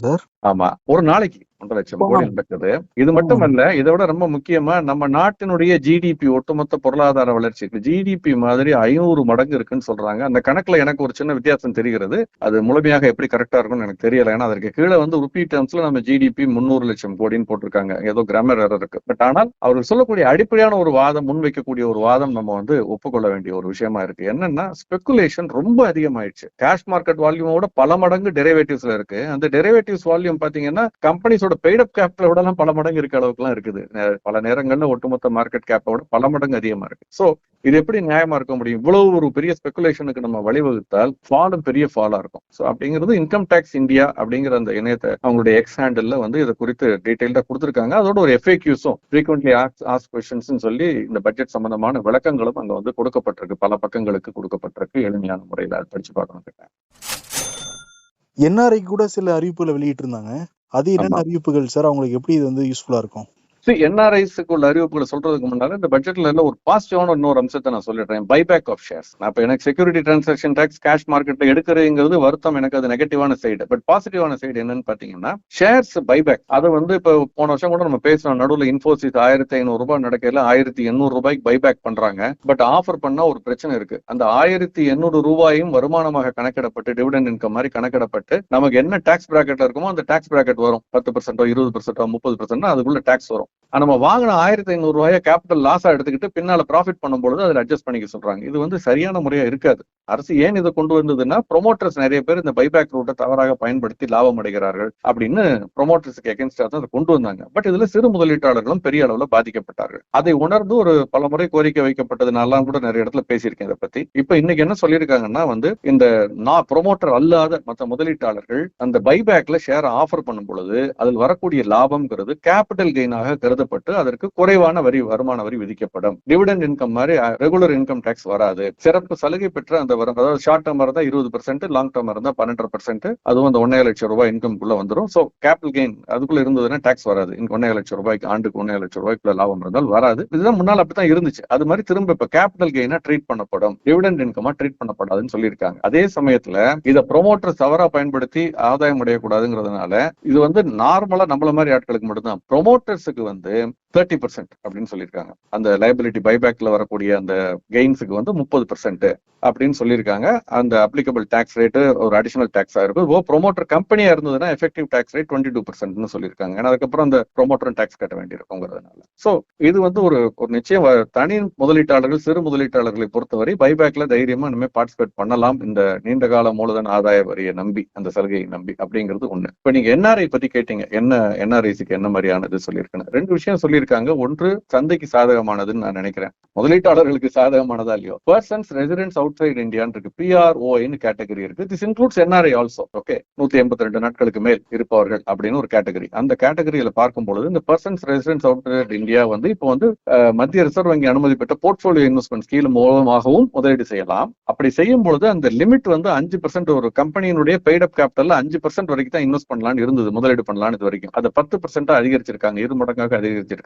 சார் ஆமா, ஒரு நாளைக்கு 1.5 லட்சம் கோடி நடக்குது. இது மட்டுமல்ல, இதை விட ரொம்ப முக்கியமா நம்ம நாட்டினுடைய ஜிடிபி, ஒட்டுமொத்த பொருளாதார வளர்ச்சிக்கு ஜிடிபி மாதிரி 500 மடங்கு இருக்குன்னு சொல்றாங்க. அந்த கணக்குல எனக்கு ஒரு சின்ன வித்தியாசம் தெரிகிறது. அது முழுமையாக எப்படி கரெக்டா இருக்கும்னு எனக்கு தெரியல. ஏன்னா அதற்கு கீழே வந்து ருபீ டேர்ம்ஸ்ல நம்ம ஜிடிபி 300 லட்சம் கோடின்னு போட்டிருக்காங்க. ஏதோ கிராமர் எரர் இருக்கு. பட் ஆனால் அவர்கள் சொல்லக்கூடிய அடிப்படையான ஒரு வாதம், முன்வைக்கக்கூடிய ஒரு வாதம் நம்ம வந்து ஒப்புக்கொள்ள வேண்டிய ஒரு விஷயமா இருக்கு. என்னன்னா, ஸ்பெகுலேஷன் ரொம்ப அதிகமாயிடுச்சு. கேஷ் மார்க்கெட் வால்யூமோட பல மடங்கு டெரிவேட்டிவ்ஸ்ல இருக்கு. அந்த டெரிவேட்டிவ்ஸ் வால்யூம் பாத்தீங்கன்னா கம்பெனிஸோட பெய்ட் அப் கேபிட்டலை விட பல மடங்கு இருக்க அளவுக்கு எல்லாம் இருக்குது. பல நேரங்கள்ல ஒட்டுமொத்த மார்க்கெட் கேப்போட பல மடங்கு அதிகமா இருக்கு. சோ இது எப்படி நியாயமா இருக்க முடியும்? இவ்வளவு ஒரு பெரிய ஸ்பெகுலேஷனுக்கு நம்ம வழிவகுத்தால் ஃபாலும் பெரிய ஃபாலா இருக்கும். சோ அப்படிங்கிறது இன்கம் டேக்ஸ் இந்தியா அப்படிங்கிற அந்த இணையத்தை அவங்களுடைய எக்ஸ் ஹேண்டில் வந்து இதை குறித்து டீடைல்டா கொடுத்திருக்காங்க. அதோட ஒரு FAQஸும் ஃப்ரீக்வென்ட்லி ஆஸ்க் கொஸ்டின்ஸ் சொல்லி இந்த பட்ஜெட் சம்பந்தமான விளக்கங்களும் அங்க வந்து கொடுக்கப்பட்டிருக்கு. பல பக்கங்களுக்கு கொடுக்கப்பட்டிருக்கு. எளிமையான முறையில படிச்சு பார்க்கணும். NRI கூட சில அறிவிப்புகளை வெளியிட்டு இருந்தாங்க. அது என்னென்ன அறிவிப்புகள் சார்? அவங்களுக்கு எப்படி இது வந்து யூஸ்ஃபுல்லா இருக்கும்? NRIஸ்க்கு உள்ள அறிவிப்புகளை சொல்றதுக்கு முன்னால இந்த பட்ஜெட்ல ஒரு பாசிட்டிவான இன்னொரு அம்சத்தை நான் சொல்லிடுறேன். Buyback of shares. அப்ப எனக்கு செக்யூரிட்டி டிரான்சாக்ஷன் டாக்ஸ் கேஷ் மார்க்கெட்ல எடுக்கிறதுங்கிறது வருத்தம், எனக்கு அது நெகட்டிவான சைடு. பட் பாசிட்டிவான சைடு என்னன்னு பாத்தீங்கன்னா, ஷேர்ஸ் பைபேக். அதை வந்து இப்ப போன வருஷம் கூட நம்ம பேசணும், நடுவில் இன்ஃபோசிஸ் 1500 ரூபாய் நடக்கையில 1800 ரூபாய்க்கு பைபேக் பண்றாங்க. பட் ஆஃபர் பண்ணா ஒரு பிரச்சனை இருக்கு. அந்த 1800 ரூபாயும் வருமானமாக கணக்கிடப்பட்டு டிவிடெண்ட் இன்கம் மாதிரி கணக்கிடப்பட்டு நமக்கு என்ன டாக்ஸ் பிராக்கெட்ல இருக்குமோ அந்த டாக்ஸ் பிராக்கெட் வரும். 10%, 20%, 30% அதுக்குள்ள டாக்ஸ் வரும். நம்ம வாங்கின 1500 ரூபாயை கேபிட்டல் லாஸா எடுத்துக்கிட்டு பின்னால ப்ராஃபிட் பண்ணும்போது அதில் அட்ஜஸ்ட் பண்ணிக்க சொல்றாங்க. இது வந்து சரியான முறையா இருக்காது. அரசு ஏன் இதை கொண்டு வந்ததுன்னா, ப்ரொமோட்டர்ஸ் நிறைய பேர் இந்த பைபேக் ரூட்டை தவறாக பயன்படுத்தி லாபம் அடைகிறார்கள் அப்படின்னு ப்ரொமோட்டர்ஸ்க்கு எகென்ஸ்டா தான் அதை கொண்டு வந்தாங்க. பட் இதுல சிறு முதலீட்டாளர்களும் பெரிய அளவுல பாதிக்கப்பட்டார்கள். அதை உணர்ந்து ஒரு பல முறை கோரிக்கை வைக்கப்பட்டதுனாலாம் கூட நிறைய இடத்துல பேசியிருக்கேன் இதை பத்தி. இப்ப இன்னைக்கு என்ன சொல்லியிருக்காங்கன்னா, வந்து இந்த ப்ரொமோட்டர் அல்லாத மற்ற முதலீட்டாளர்கள் அந்த பைபேக்ல ஷேர் ஆஃபர் பண்ணும் பொழுது அதில் வரக்கூடிய லாபம்ங்கிறது கேபிட்டல் கெயினாக கருதப்பட்டு அதற்கு குறைவான வருமான வரி விதிக்கப்படும். டிவிடெண்ட் இன்கம் மாதிரி ரெகுலர் இன்கம் டாக்ஸ் வராது. சிறப்பு சலுகை பெற்ற அந்த வரும், அதாவது ஷார்ட் டேர்ம் இருந்தா 20%, லாங் டேர்ம் இருந்தா 12%, அதுவும் அந்த 1.5 லட்சம் ரூபாய் இன்கம்குள்ள வந்துடும். சோ கேபிட்டல் கெயின் அதுக்குள்ள இருந்ததுன்னா டாக்ஸ் வராது. 1.5 லட்சம் ரூபாய்க்கு ஆண்டுக்கு 1.5 லட்சம் ரூபாய்க்குள்ள லாபம் இருந்தால் வராது. இதுதான் முன்னால் அப்படித்தான் இருந்துச்சு. அது மாதிரி திரும்ப இப்ப கேபிட்டல் கெயினா ட்ரீட் பண்ணப்படும், டிவிடெண்ட் இன்கமா ட்ரீட் பண்ணப்படாதுன்னு சொல்லியிருக்காங்க. அதே சமயத்துல இதை ப்ரொமோட்டர் தவறா பயன்படுத்தி ஆதாயம் அடையக்கூடாதுங்கிறதுனால இது வந்து நார்மலா நம்மள மாதிரி ஆட்களுக்கு மட்டும்தான். ப்ரொமோட்டர்ஸுக்கு வந்து 30% அப்படின்னு சொல்லியிருக்காங்க. அந்த லைபிலிட்டி பைபேக்ல வரக்கூடிய அந்த கெயின்ஸுக்கு வந்து 30% அப்படின்னு சொல்லியிருக்காங்க. அந்த அப்ளிகபிள் டாக்ஸ் ரேட் ஒரு அடிஷனல் டாக்ஸா இருக்கும். ப்ரொமோட்டர் கம்பெனியா இருந்ததுன்னா எஃபெக்டிவ் டாக்ஸ் ரேட் 22% சொல்லியிருக்காங்க. ஏன்னா அதுக்கப்புறம் அந்த ப்ரொமோட்டரும் டாக்ஸ் கட்ட வேண்டியிருக்குங்கிறதுனால. சோ இது வந்து ஒரு நிச்சயம் தனி முதலீட்டாளர்கள், சிறு முதலீட்டாளர்களை பொறுத்தவரை பைபேக்ல தைரியமா இனிமே பார்ட்டிசிபேட் பண்ணலாம், இந்த நீண்ட கால மூலதன ஆதாய வரியை நம்பி, அந்த சலுகையை நம்பி அப்படிங்கிறது ஒண்ணு. இப்ப நீங்க NRI பத்தி கேட்டீங்க, என்ன NRIஸ்க்கு என்ன மாதிரியானது சொல்லியிருக்கேன். 2 விஷயம் சொல்லியிருக்காங்க. ஒன்று சந்தைக்கு சாதகமானதுன்னு நான் நினைக்கிறேன், முதலீட்டாளர்களுக்கு சாதகமானதா இல்லையோ. பர்சன்ஸ் ரெசிடென்ட்ஸ் அவுட் சைட் இந்தியான்னு இருக்கு, PROI கேட்டகரி இருக்கு. This includes NRI also. Okay, 182 நாட்களுக்கு மேல் இருப்பவர்கள் அப்படின்னு ஒரு கேட்டகரி. அந்த கேட்டகரியில பார்க்கும் பொழுது இந்த persons residents outside India வந்து இப்போ வந்து மத்திய ரிசர்வ் வங்கி அனுமதி பெற்ற போர்ட்போலியோ இன்வெஸ்ட்மெண்ட் ஸ்கீம் மூலமாகவும் முதலீடு செய்யலாம். அப்படி செய்யும் பொழுது அந்த லிமிட் வந்து 5%, ஒரு கம்பெனியினுடைய பெய்ட் அப் கேபிட்டல்ல 5% வரைக்கும் தான் இன்வெஸ்ட் பண்ணலாம்னு இருந்தது, முதலீடு பண்ணலாம்னு இது வரைக்கும். அதை 10% அதிகரிச்சிருக்காங்க, 2 மடங்காக அதிகரிச்சிருக்காங்க.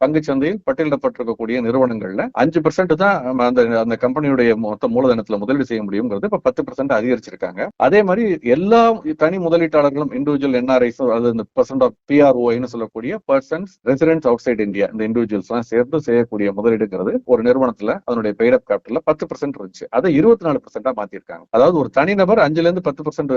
பங்கு சந்தையில் பட்டியலிடப்பட்டிருக்கக்கூடிய நிறுவனங்கள்ல 5% தான் அந்த கம்பெனியுடைய மொத்த மூலதனத்துல முதலீடு செய்ய முடியுங்கிறது இப்ப 10% அதிகரிச்சிருக்காங்க. அதே மாதிரி எல்லா தனி முதலீட்டாளர்களும், இண்டிவிஜுவல் NRIs, அது இந்த % ஆஃப் PROI சொல்லக்கூடிய persons residents outside India, இந்த இண்டிவிஜுவல்ஸ் எல்லாம் சேர்த்து செய்யக்கூடிய முதலீடுங்கிறது ஒரு நிறுவனத்துல அதனுடைய பெய்ட் அப் கேபிட்டல்ல 10% இருந்துச்சு, அதை 24% மாத்திருக்காங்க. அதாவது ஒரு தனிநபர் 5%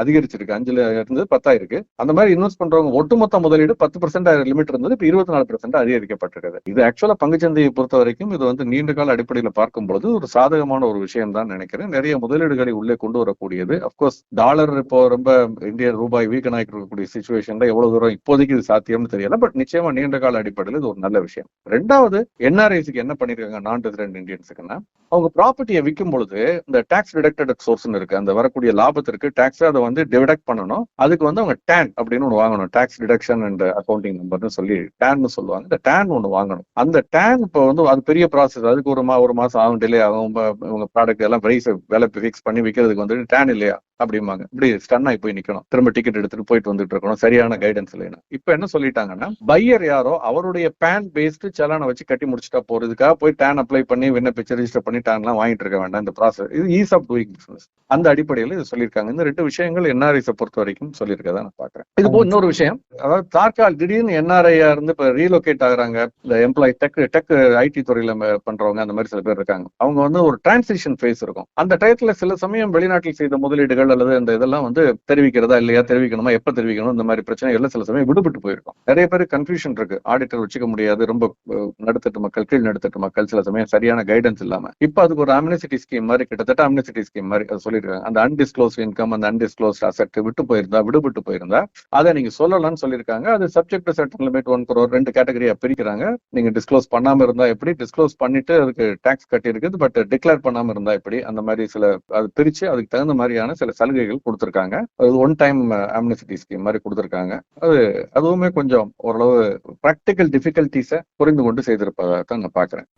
அதிகரிச்சிருக்கு, 5 10 இருக்கு. அந்த மாதிரி இன்வெஸ்ட் பண்றவங்க ஒட்டுமொத்த முதலீடு 10% லிமிட் இருந்தது, இப்ப 24% அதிகரிக்கப்பட்டிருக்கிறது. இது ஆக்சுவலா பங்குச்சந்தையை பொறுத்த வரைக்கும் இது வந்து நீண்ட கால அடிப்படையில் பார்க்கும்போது ஒரு சாதகமான ஒரு விஷயம் தான் நினைக்கிறேன். நிறைய முதலீடுகளை உள்ளே கொண்டு வரக்கூடியது. அப்கோர்ஸ் டாலர் இப்போ ரொம்ப இந்திய ரூபாய் வீக்கன் ஆகிட்டு இருக்கக்கூடிய சிச்சுவேஷன்ல எவ்வளவு தூரம் இப்போதைக்கு இது சாத்தியம்னு தெரியல. பட் நிச்சயமா நீண்ட கால அடிப்படையில் இது ஒரு நல்ல விஷயம். ரெண்டாவது, NRIஸ்க்கு என்ன பண்ணிருக்காங்க, நான் ரெசிடென்ட் இந்தியன்ஸுக்குன்னா, அவங்க ப்ராப்பர்ட்டியை விற்கும் பொழுது இந்த டாக்ஸ் டிடக்டட் சோர்ஸ் இருக்கு, அந்த வரக்கூடிய லாபத்திற்கு டாக்ஸ் அதை வந்து டிடக்ட் பண்ணணும். அதுக்கு வந்து அவங்க TAN அப்படின்னு ஒன்று வாங்கணும், டாக்ஸ் டிடக்ஷன் அண்ட் அக்கௌண்டிங் நம்பர்னு சொல்லி டேன்னு சொல்லுவாங்க. இந்த டேன் ஒண்ணு வாங்கணும். அந்த டேன் இப்போ வந்து அது பெரிய ப்ராசஸ். அதுக்கு ஒரு மாசம் ஆகும், டிலே ஆகும். உங்க ப்ராடக்ட் எல்லாம் பிரைஸ் விலை ஃபிக்ஸ் பண்ணி விற்கிறதுக்கு வந்து டேன் இல்லையா அப்படிம்பாங்க. இப்படி ஸ்டன் ஆகி போய் நிக்கணும், திரும்ப டிக்கெட் எடுத்துட்டு போயிட்டு வந்துட்டு இருக்கணும், சரியான கைடன்ஸ் இல்லைன்னா. இப்ப என்ன சொல்லிட்டாங்கன்னா, பையர் யாரோ அவருடைய பேன் பேஸ்டு செலானை வச்சு கட்டி முடிச்சுட்டா போறதுக்காக போய் டேன் அப்ளை பண்ணி விண்ணப்பிச்சு ரெஜிஸ்டர் பண்ணி டேன் எல்லாம் வாங்கிட்டு இருக்க வேண்டாம். இந்த ப்ராசஸ் இது ஈஸ் ஆஃப் டூயிங் பிசினஸ். அந்த அடிப்படையில் இது சொல்லியிருக்காங்க. இந்த 2 விஷயங்கள் என்ஆர்ஐஸை பொறுத்த வரைக்கும் சொல்லியிருக்கதா நான் பாக்குறேன். இது போல இன்னொரு விஷயம், அதாவது தாற்கால் திடீர்னு என்ஆர்ஐயா இருந்து இப்ப ரீலோகேட் ஆகுறாங்க. இந்த எம்ப்ளாயி டெக் ஐடி துறையில பண்றவங்க அந்த மாதிரி சில பேர் இருக்காங்க. அவங்க வந்து ஒரு டிரான்சிஷன் ஃபேஸ் இருக்கும். அந்த டயத்துல சில சமயம் வெளிநாட்டில் செய்த முதலீடுகள் அல்லது இந்த இதெல்லாம் வந்து தெரிவிக்கிறதா இல்லையா, தெரிவிக்கணுமா, எப்ப தெரிவிக்கணும், இந்த மாதிரி பிரச்சனைகள் சில சமயம் விடுபட்டு போயிருக்கும். நிறைய பேர் கன்ஃபியூஷன் இருக்கு. ஆடிட்டர் வச்சுக்க முடியாது, ரொம்ப நடுத்தட்டு மக்கள், கீழ் நடுத்தட்டு மக்கள், சில சமயம் சரியான கைடன்ஸ் இல்லாம. இப்ப அதுக்கு ஒரு அம்னசிட்டி ஸ்கீம் மாதிரி, கிட்டத்தட்ட அம்னசிட்டி ஸ்கீம் மாதிரி அது சொல்லிருக்காங்க. அந்த அன்டிஸ்க்ளோஸ் இன்கம், அந்த அன்டிஸ்க்ளோஸ் அசெட் விடுபட்டு போயிருந்தா அதை நீங்க சொல்லலாம்னு சொல்லியிருக்காங்க. அது subject to certain limit 1 crore 2 கேட்டகரியா பிரிக்கிறாங்க. நீங்க டிஸ்க்ளோஸ் பண்ணாம இருந்தா எப்படி, டிஸ்க்ளோஸ் பண்ணிட்டு அதுக்கு டாக்ஸ் கட்டி இருக்குது, பட் டிக்ளேர் பண்ணாம இருந்தா எப்படி, அந்த மாதிரி சில அது பிரிச்சு அதுக்கு தகுந்த மாதிரியான சில சலுகைகள் கொடுத்திருக்காங்க. அது 1 டைம் அம்னசிட்டி ஸ்கீம் மாதிரி கொடுத்திருக்காங்க. அதுவுமே கொஞ்சம் ஓரளவு பிராக்டிகல் டிஃபிகல்டிஸை புரிந்து கொண்டு செய்திருப்பதாக நான் பாக்குறேன்.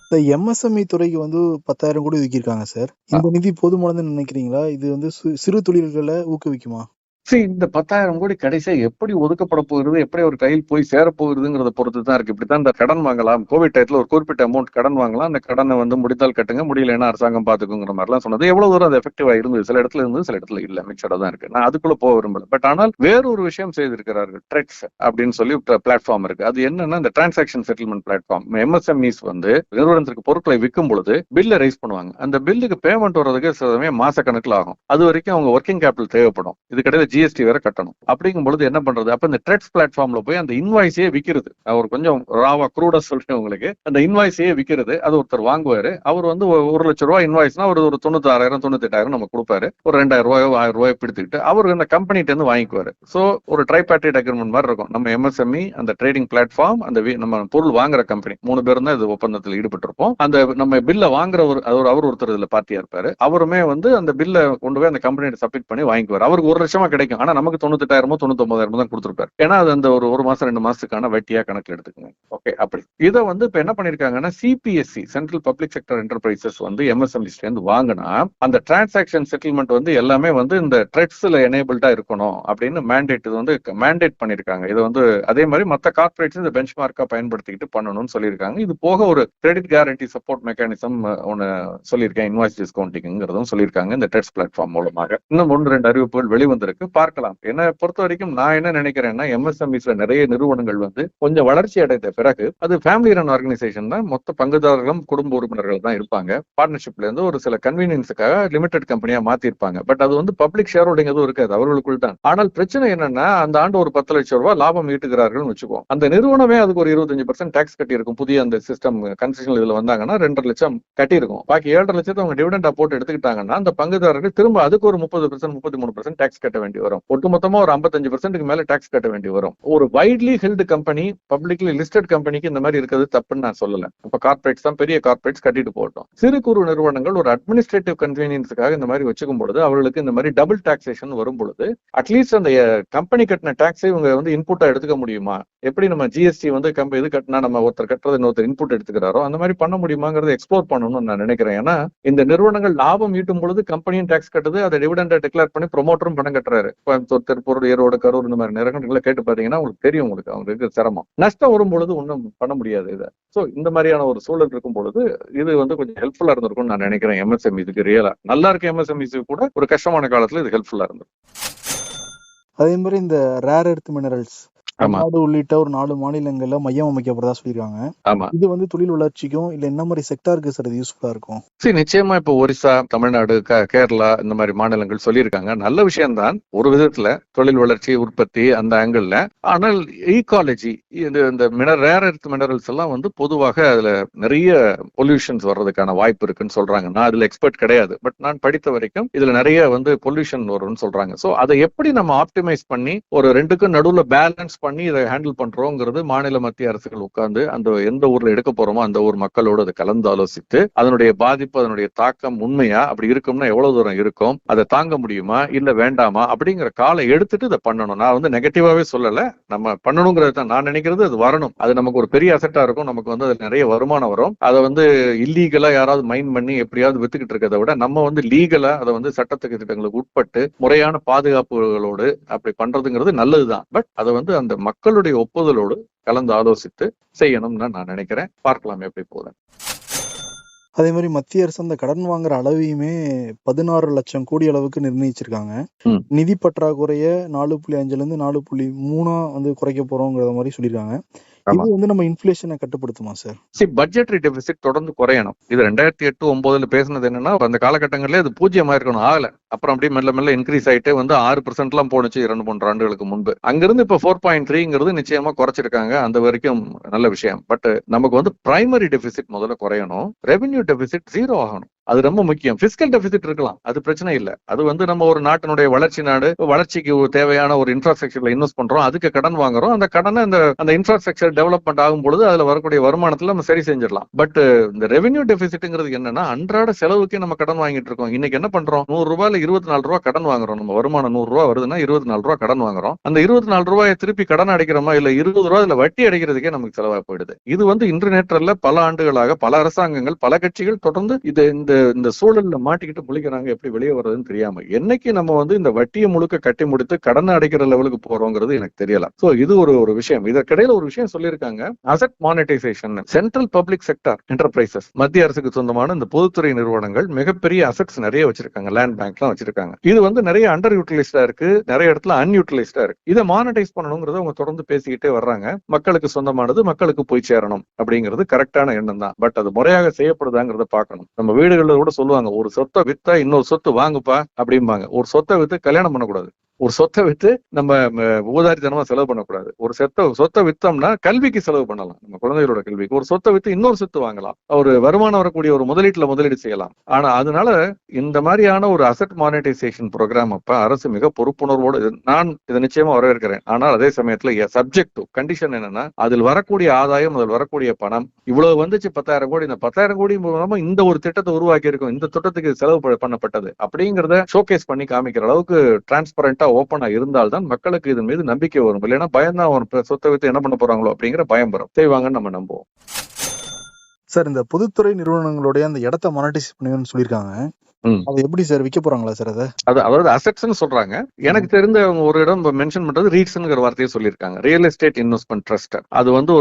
இந்த எம்எஸ்எம்இ துறைக்கு வந்து 10,000 கோடி ஒதுக்கியிருக்காங்க சார். இந்த நிதி போதுமானதுன்னு நினைக்கிறீங்களா? இது வந்து சிறு தொழில்களை ஊக்குவிக்குமா? இந்த 10,000 கோடி கடைசியா எப்படி ஒதுக்கப்பட போகிறது, எப்படி ஒரு கையில் போய் சேரப்போகுதுங்கிறத பொறுத்து தான் இருக்கு. இப்படித்தான் இந்த கடன் வாங்கலாம், கோவிட் டயத்துல ஒரு குறிப்பிட்ட அமௌண்ட் கடன் வாங்கலாம், அந்த கடனை வந்து முடித்தால் கட்டுங்க, முடியலன்னா அரசாங்கம் பாத்துக்குங்கிற மாதிரிலாம் சொன்னது. எவ்வளவு தூரம் அது எஃபெக்டிவா இருந்தது? சில இடத்துல இருந்தது, சில இடத்துல இல்ல, மிக்சடா தான் இருக்கு. நான் அதுக்குள்ள போக விரும்பல. பட் ஆனால் வேறொரு விஷயம் செய்திருக்கிறார்கள். ட்ரெட்ஸ் அப்படின்னு சொல்லி பிளாட்ஃபார்ம் இருக்கு. அது என்னன்னா இந்த டிரான்சாக்ஷன் செட்டில்மெண்ட் பிளாட்ஃபார்ம். எம்எஸ்எம்இஸ் வந்து நிறுவனத்திற்கு பொருட்களை விற்கும் பொழுது பில்ல ரைஸ் பண்ணுவாங்க. அந்த பில்லுக்கு பேமெண்ட் வர்றதுக்கு சில சமயம் மாச கணக்கில் ஆகும். அது வரைக்கும் அவங்க ஒர்க்கிங் கேபிட்டல் தேவைப்படும். இது கிடையாது, ஜிஎஸ்டி வேற கட்டணும். அப்படிங்கும் பொழுது என்ன பண்றது? அப்ப இந்த ட்ரெட்ஸ் பிளாட்ஃபார்ம்ல போய் அந்த இன்வாய்ஸே விக்கிறது. அவர் கொஞ்சம் ராவா க்ரூடா சொல்றேன் உங்களுக்கு, அந்த இன்வாய்ஸே விக்கிறது. அது ஒருத்தர் வாங்குவாரு. அவர் வந்து 1 லட்சம் ரூபாய் இன்வாய்ஸ்னா ஒரு 96,000 98,000 நம்ம கொடுப்பாரு. ஒரு 2,000 ரூபாயோ 1,000 ரூபாய் பிடித்துக்கிட்டு அவர் இந்த கம்பெனிட்ட இருந்து வாங்கிக்குவாரு. சோ ஒரு ட்ரைபார்ட்டிட் அக்ரிமெண்ட் மாதிரி இருக்கும். நம்ம எம்எஸ்எம்இ, அந்த ட்ரேடிங் பிளாட்ஃபார்ம், அந்த நம்ம பொருள் வாங்குற கம்பெனி 3 பேரும் தான் இது ஒப்பந்தத்தில் ஈடுபட்டிருப்போம். அந்த நம்ம பில்ல வாங்குற அவர் ஒருத்தர் இதுல பார்ட்டியா இருப்பாரு. அவருமே வந்து அந்த பில்ல கொண்டு போய் அந்த கம்பெனியை சப்மிட் பண்ணி வாங்கிக்குவாரு. அவருக்கு 1 லட்சமா கிடைக்கும். ஆனா நமக்கு 98,000 99,000 தான் கொடுத்திருப்பாரு. ஏன்னா அது அந்த ஒரு மாசம் 2 மாசத்துக்கான வட்டியா கணக்கில் எடுத்துக்கோங்க. ஓகே, அப்படி இதை வந்து இப்ப என்ன பண்ணிருக்காங்கன்னா, CPSE central public sector enterprises வந்து எம்எஸ்எம்இஸ்ல இருந்து வாங்கினா அந்த டிரான்சாக்ஷன் செட்டில்மெண்ட் வந்து எல்லாமே வந்து இந்த ட்ரெட்ஸ்ல எனேபிள்டா இருக்கணும் அப்படின்னு மேண்டேட் பண்ணிருக்காங்க. இது வந்து அதே மாதிரி மற்ற கார்பரேட்ஸ் இந்த பெஞ்ச் மார்க்கா பயன்படுத்திக்கிட்டு பண்ணணும்னு சொல்லியிருக்காங்க. இது போக ஒரு கிரெடிட் கேரண்டி சப்போர்ட் மெக்கானிசம் ஒன்னு சொல்லியிருக்கேன், இன்வாய்ஸ் டிஸ்கவுண்டிங்கிறதும் சொல்லியிருக்காங்க இந்த ட்ரெட்ஸ் பிளாட்ஃபார்ம் மூலமாக. இன்னும் 1-2 அறிவிப்புகள் வெளிவந்திருக்கு, பார்க்கலாம். என்ன பொறுத்த வரைக்கும் நான் என்ன நினைக்கிறேன்னா, எம்எஸ்எம்இஸ்ல நிறைய நிறுவனங்கள் வந்து கொஞ்சம் வளர்ச்சி அடைந்த பிறகு அது ஃபேமிலி ரன் ஆர்கனைசேஷன் தான், மொத்த பங்குதாரர்களும் குடும்ப உறுப்பினர்கள் தான் இருப்பாங்க. பார்ட்னர்ஷிப்ல இருந்து ஒரு சில கன்வீனியன்ஸுக்காக லிமிடெட் கம்பெனியா மாத்திருப்பாங்க. பட் அது வந்து பப்ளிக் ஷேர் ஹோல்டிங் எதுவும் இருக்காது, அவர்களுக்குள் தான். ஆனால் பிரச்சனை என்னன்னா, அந்த ஆண்டு ஒரு 10 லட்சம் ரூபாய் லாபம் ஈட்டுகிறார்கள் வச்சுக்கோம். அந்த நிறுவனமே அதுக்கு ஒரு 25% டாக்ஸ் கட்டி இருக்கும். புதிய அந்த சிஸ்டம் கன்செஷன் இதுல வந்தாங்கன்னா 2.5 லட்சம் கட்டி இருக்கும். பாக்கி 7.5 லட்சத்தை அவங்க டிவிடெண்டா போட்டு எடுத்துக்கிட்டாங்கன்னா அந்த பங்குதாரர்கள் திரும்ப அதுக்கு ஒரு 30% 33% டாக்ஸ் கட்ட வேண்டி வரும். ஒட்டுமொத்தமா ஒரு 55% மேல டாக்ஸ் கட்ட வேண்டி வரும். ஒரு widely held company, publicly listed கம்பெனிக்கு இந்த மாதிரி இருக்கிறது தப்புன்னு நான் சொல்லல. இப்ப கார்பரேட்ஸ் தான், பெரிய கார்பரேட்ஸ் கட்டிட்டு போட்டோம். சிறு குறு நிறுவனங்கள் ஒரு அட்மினிஸ்ட்ரேட்டிவ் கன்வீனியன்ஸுக்காக இந்த மாதிரி வச்சுக்கும் பொழுது அவர்களுக்கு இந்த மாதிரி டபுள் டாக்ஸேஷன் வரும் பொழுது அட்லீஸ்ட் அந்த கம்பெனி கட்டின டாக்ஸை இவங்க வந்து இன்புட்டா எடுத்துக்க முடியுமா? எப்படி நம்ம ஜிஎஸ்டி வந்து இது கட்டினா நம்ம ஒருத்தர் கட்டுறது இன்னொருத்தர் இன்புட் எடுத்துக்கிறாரோ அந்த மாதிரி பண்ண முடியுமாங்கிறத எக்ஸ்ப்ளோர் பண்ணணும்னு நான் நினைக்கிறேன். ஏன்னா இந்த நிறுவனங்கள் லாபம் ஈட்டும் பொழுது கம்பெனியும் டாக்ஸ் கட்டுது, அதை டிவிடெண்டா டிக்ளேர் பண்ணி ப்ரொமோட்டரும் பணம் கட்டுறாரு. கோயம்புத்தூர், திருப்பூர், ஈரோடு, கரூர் இந்த மாதிரி நிறுவனங்களை கேட்டு பாத்தீங்கன்னா உங்களுக்கு தெரியும், உங்களுக்கு அவங்க இருக்கிற சிரமம். நஷ்டம் வரும் பொழுது ஒன்றும் பண்ண முடியாது இதை. சோ இந்த மாதிரியான ஒரு சூழல் இருக்கும் பொழுது இது வந்து கொஞ்சம் ஹெல்ப்ஃபுல்லா இருந்திருக்கும்னு நான் நினைக்கிறேன். எம்எஸ்எம்இ இதுக்கு ரியலா நல்லா இருக்கு. எம்எஸ்எம்இ கூட ஒரு கஷ்டமான காலத்துல இது ஹெல்ப்ஃபுல்லா இருந்திருக்கும். அதே மாதிரி இந்த ரேர் எர்த் மினரல்ஸ் தமிழ்நாடு உள்ளிட்ட ஒரு 4 மாநிலங்கள்ல மையம் அமைக்கப்படுறதா சொல்லிருக்காங்க. ஆமா, இது வந்து தொழில் வளர்ச்சிக்கும் இல்ல என்ன மாதிரி செக்டாருக்கு சார் இது யூஸ்ஃபுல்லா இருக்கும்? சரி, நிச்சயமா இப்போ ஒரிசா, தமிழ்நாடு, கேரளா இந்த மாதிரி மாநிலங்கள் சொல்லியிருக்காங்க. நல்ல விஷயம் தான் ஒரு விதத்துல, தொழில் வளர்ச்சி, உற்பத்தி அந்த ஆங்கிள். ஆனால் ஈகாலஜி, இந்த ரேர் எர்த் மினரல்ஸ் எல்லாம் வந்து பொதுவாக அதுல நிறைய பொல்யூஷன்ஸ் வர்றதுக்கான வாய்ப்பு இருக்குன்னு சொல்றாங்க. நான் அதுல எக்ஸ்பர்ட் கிடையாது, பட் நான் படித்த வரைக்கும் இதுல நிறைய வந்து பொல்யூஷன் வரும்னு சொல்றாங்க. சோ அதை எப்படி நம்ம ஆப்டிமைஸ் பண்ணி ஒரு 2க்கும் நடுவுல பேலன்ஸ் பண்ணி இதை ஹேண்டில் பண்றோங்கிறது மாநில மத்திய அரசுகள் உட்கார்ந்து அந்த எந்த ஊர்ல எடுக்க போறோமோ அந்த ஊர் மக்களோடு அதை கலந்து ஆலோசித்து அதனுடைய பாதிப்பு அதனுடைய தாக்கம் உண்மையா அப்படி இருக்கும்னா எவ்வளவு தூரம் இருக்கும், அதை தாங்க முடியுமா இல்ல வேண்டாமா அப்படிங்கிற காலை எடுத்துட்டு இதை பண்ணணும். நான் வந்து நெகட்டிவாவே சொல்லல, நம்ம பண்ணணுங்கிறது தான் நான் நினைக்கிறது. அது வரணும், அது நமக்கு ஒரு பெரிய அசெட்டா இருக்கும், நமக்கு வந்து அதுல நிறைய வருமானம் வரும். அதை வந்து இல்லீகலா யாராவது மைண்ட் பண்ணி எப்படியாவது வித்துக்கிட்டு இருக்கிறத விட நம்ம வந்து லீகலா அதை வந்து சட்டத்துக்கு திட்டங்களுக்கு உட்பட்டு முறையான பாதுகாப்புகளோடு அப்படி பண்றதுங்கிறது நல்லதுதான். பட் அதை வந்து அந்த மக்களுடைய ஒப்புதலோடு கலந்து ஆலோசித்து செய்யணும்னு நான் நினைக்கிறேன். பார்க்கலாம் எப்படி போகுது. அதே மாதிரி மத்திய அரசு அந்த கடன் வாங்குற அளவையுமே 16 லட்சம் கோடி அளவுக்கு நிர்ணயிச்சிருக்காங்க. நிதி பற்றாக்குறைய 4.5 இருந்து 4.3 வந்து குறைக்க போறோங்கிற மாதிரி சொல்லியிருக்காங்க. இது வந்து நம்ம இன்ஃப்ளேஷனை கட்டுப்படுத்துமா சார்? பட்ஜெட்டரி டெபிசிட் தொடர்ந்து குறையணும். இது 2008-09 பேசுனது என்னன்னா அந்த காலகட்டங்களிலே அது 0 இருக்கணும், ஆகல. அப்புறம் அப்படியே மெல்ல மெல்ல இன்க்ரீஸ் ஆயிட்டே வந்து 6% எல்லாம் போனுச்சு 2-3 ஆண்டுகளுக்கு முன்பு. அங்கிருந்து இப்ப 4.3ங்கிறது நிச்சயமா குறைச்சிருக்காங்க. அந்த வரைக்கும் நல்ல விஷயம். பட் நமக்கு வந்து பிரைமரி டெபிசிட் முதல்ல குறையணும், ரெவென்யூ டெபிசிட் 0 ஆகணும். அது ரொம்ப முக்கியம். பிசிக்கல் டெபிசிட் இருக்கலாம், அது பிரச்சனை இல்ல. அது வந்து நம்ம ஒரு நாட்டினுடைய வளர்ச்சி நாடு, வளர்ச்சிக்கு தேவையான ஒரு இன்ஃப்ராஸ்ட்ரக்சர்ல இன்வெஸ்ட் பண்றோம், அதுக்கு கடன் வாங்குறோம். அந்த கடனை அந்த இன்ஃப்ராஸ்ட்ரக்சர் டெவலப்மெண்ட் ஆகும் பொழுது அதுல வரக்கூடிய வருமானத்துல நம்ம சரி செஞ்சிடலாம். பட் இந்த ரெவென்யூ டெபிசிட்ங்கிறது என்னன்னா அன்றாட செலவுக்கே நம்ம கடன் வாங்கிட்டு இருக்கோம். இன்னைக்கு என்ன பண்றோம், 100 ரூபாயில 24 ரூபாய் கடன் வாங்குறோம். நம்ம வருமானம் 100 ரூபாய் வருதுன்னா 24 ரூபாய் கடன் வாங்குறோம். அந்த 24 ரூபாயை திருப்பி கடன் அடைக்கிறோமா இல்ல 20 ரூபாயில வட்டி அடைக்கிறதுக்கே நமக்கு செலவா போயிடுது. இது வந்து இன்டர்நெட்ல பல ஆண்டுகளாக பல அரசாங்கங்கள் பல கட்சிகள் தொடர்ந்து இந்த சூழல்ல மாட்டிக்கிட்டு முழிக்கிறாங்க. எப்படி வெளியே வர்றதுன்னு தெரியாம என்னைக்கு நம்ம வந்து இந்த வட்டியை முழுக்க கட்டி முடித்து கடன் அடைக்கிற லெவலுக்கு போறோங்கிறது எனக்கு தெரியல. சோ இது ஒரு விஷயம். இதற்கிடையில ஒரு விஷயம் சொல்லியிருக்காங்க, asset monetisation. Central public sector enterprises, மத்திய அரசுக்கு சொந்தமான இந்த பொதுத்துறை நிறுவனங்கள் மிகப்பெரிய அசெட்ஸ் நிறைய வச்சிருக்காங்க, லேண்ட் பேங்க்லாம் வச்சிருக்காங்க. இது வந்து நிறைய அண்டர் யூட்டிலைஸ்டா இருக்கு, நிறைய இடத்துல அன்யூட்டிலைஸ்டா இருக்கு. இதை மானிட்டைஸ் பண்ணணுங்கிறத அவங்க தொடர்ந்து பேசிக்கிட்டே வர்றாங்க. மக்களுக்கு சொந்தமானது மக்களுக்கு போய் சேரணும் அப்படிங்கிறது கரெக்டான எண்ணம் தான். பட் அது முறையாக செய்யப்படுதாங்கிறத பார்க்கணும். நம்ம வீடுகளில் கூட சொல்லுவாங்க, ஒரு சொத்தை வித்தா இன்னொரு சொத்து வாங்குப்பா அப்படிம்பாங்க. ஒரு சொத்தை வித்து கல்யாணம் பண்ணக்கூடாது, ஒரு சொத்தை வித்து நம்ம ஊதாரித்தனமா செலவு பண்ணக்கூடாது. ஒரு சொத்தை வித்தோம்னா கல்விக்கு செலவு பண்ணலாம், நம்ம குழந்தைகளோட கல்விக்கு. ஒரு சொத்தை வித்து இன்னொரு சொத்து வாங்கலாம், ஒரு வருமானம் வரக்கூடிய ஒரு முதலீடு செய்யலாம். ஆனா அதனால இந்த மாதிரியான ஒரு அசெட் மானிட்டைசேஷன் ப்ரோக்ராம் அப்ப அரசு மிக பொறுப்புணர்வோடு, நான் இதை நிச்சயமா வரவேற்கிறேன். ஆனால் அதே சமயத்துல சப்ஜெக்ட் டு கண்டிஷன் என்னன்னா, அதில் வரக்கூடிய ஆதாயம், அதில் வரக்கூடிய பணம் இவ்வளவு வந்துச்சு 10,000 கோடி. இந்த 10,000 கோடி மூலமா இந்த ஒரு திட்டத்தை உருவாக்கி இருக்கும், இந்த திட்டத்துக்கு செலவு பண்ணப்பட்டது அப்படிங்கிறத ஷோகேஸ் பண்ணி காமிக்கிற அளவுக்கு டிரான்ஸ்பரண்டா ஓப்பனா இருந்தால்தான் மக்களுக்கு இதன் மீது நம்பிக்கை வரும். இல்லைன்னா பயம்தான் வரும், சொத்தை வித்து என்ன பண்ண போறாங்களோ அப்படிங்கிற பயம் வரும். செய்வாங்கன்னு நம்ம நம்புவோம். சார், இந்த பொதுத்துறை நிறுவனங்களுடைய அந்த இடத்தை மானிட்டைஸ் பண்ணுவேன்னு சொல்லியிருக்காங்க. அது எப்படி சார் விற்க போறாங்களா சார்? அதாவது அசெட்ஸ்னு சொல்றாங்க. எனக்கு தெரிந்த ஒரு இடம் மென்ஷன் பண்றது ரீட்ஸ்ங்கிற வார்த்தையை சொல்லியிருக்காங்க, ரியல் எஸ்டேட் இன்வெஸ்ட்மெண்ட் ட்ரஸ்ட். அது வந்து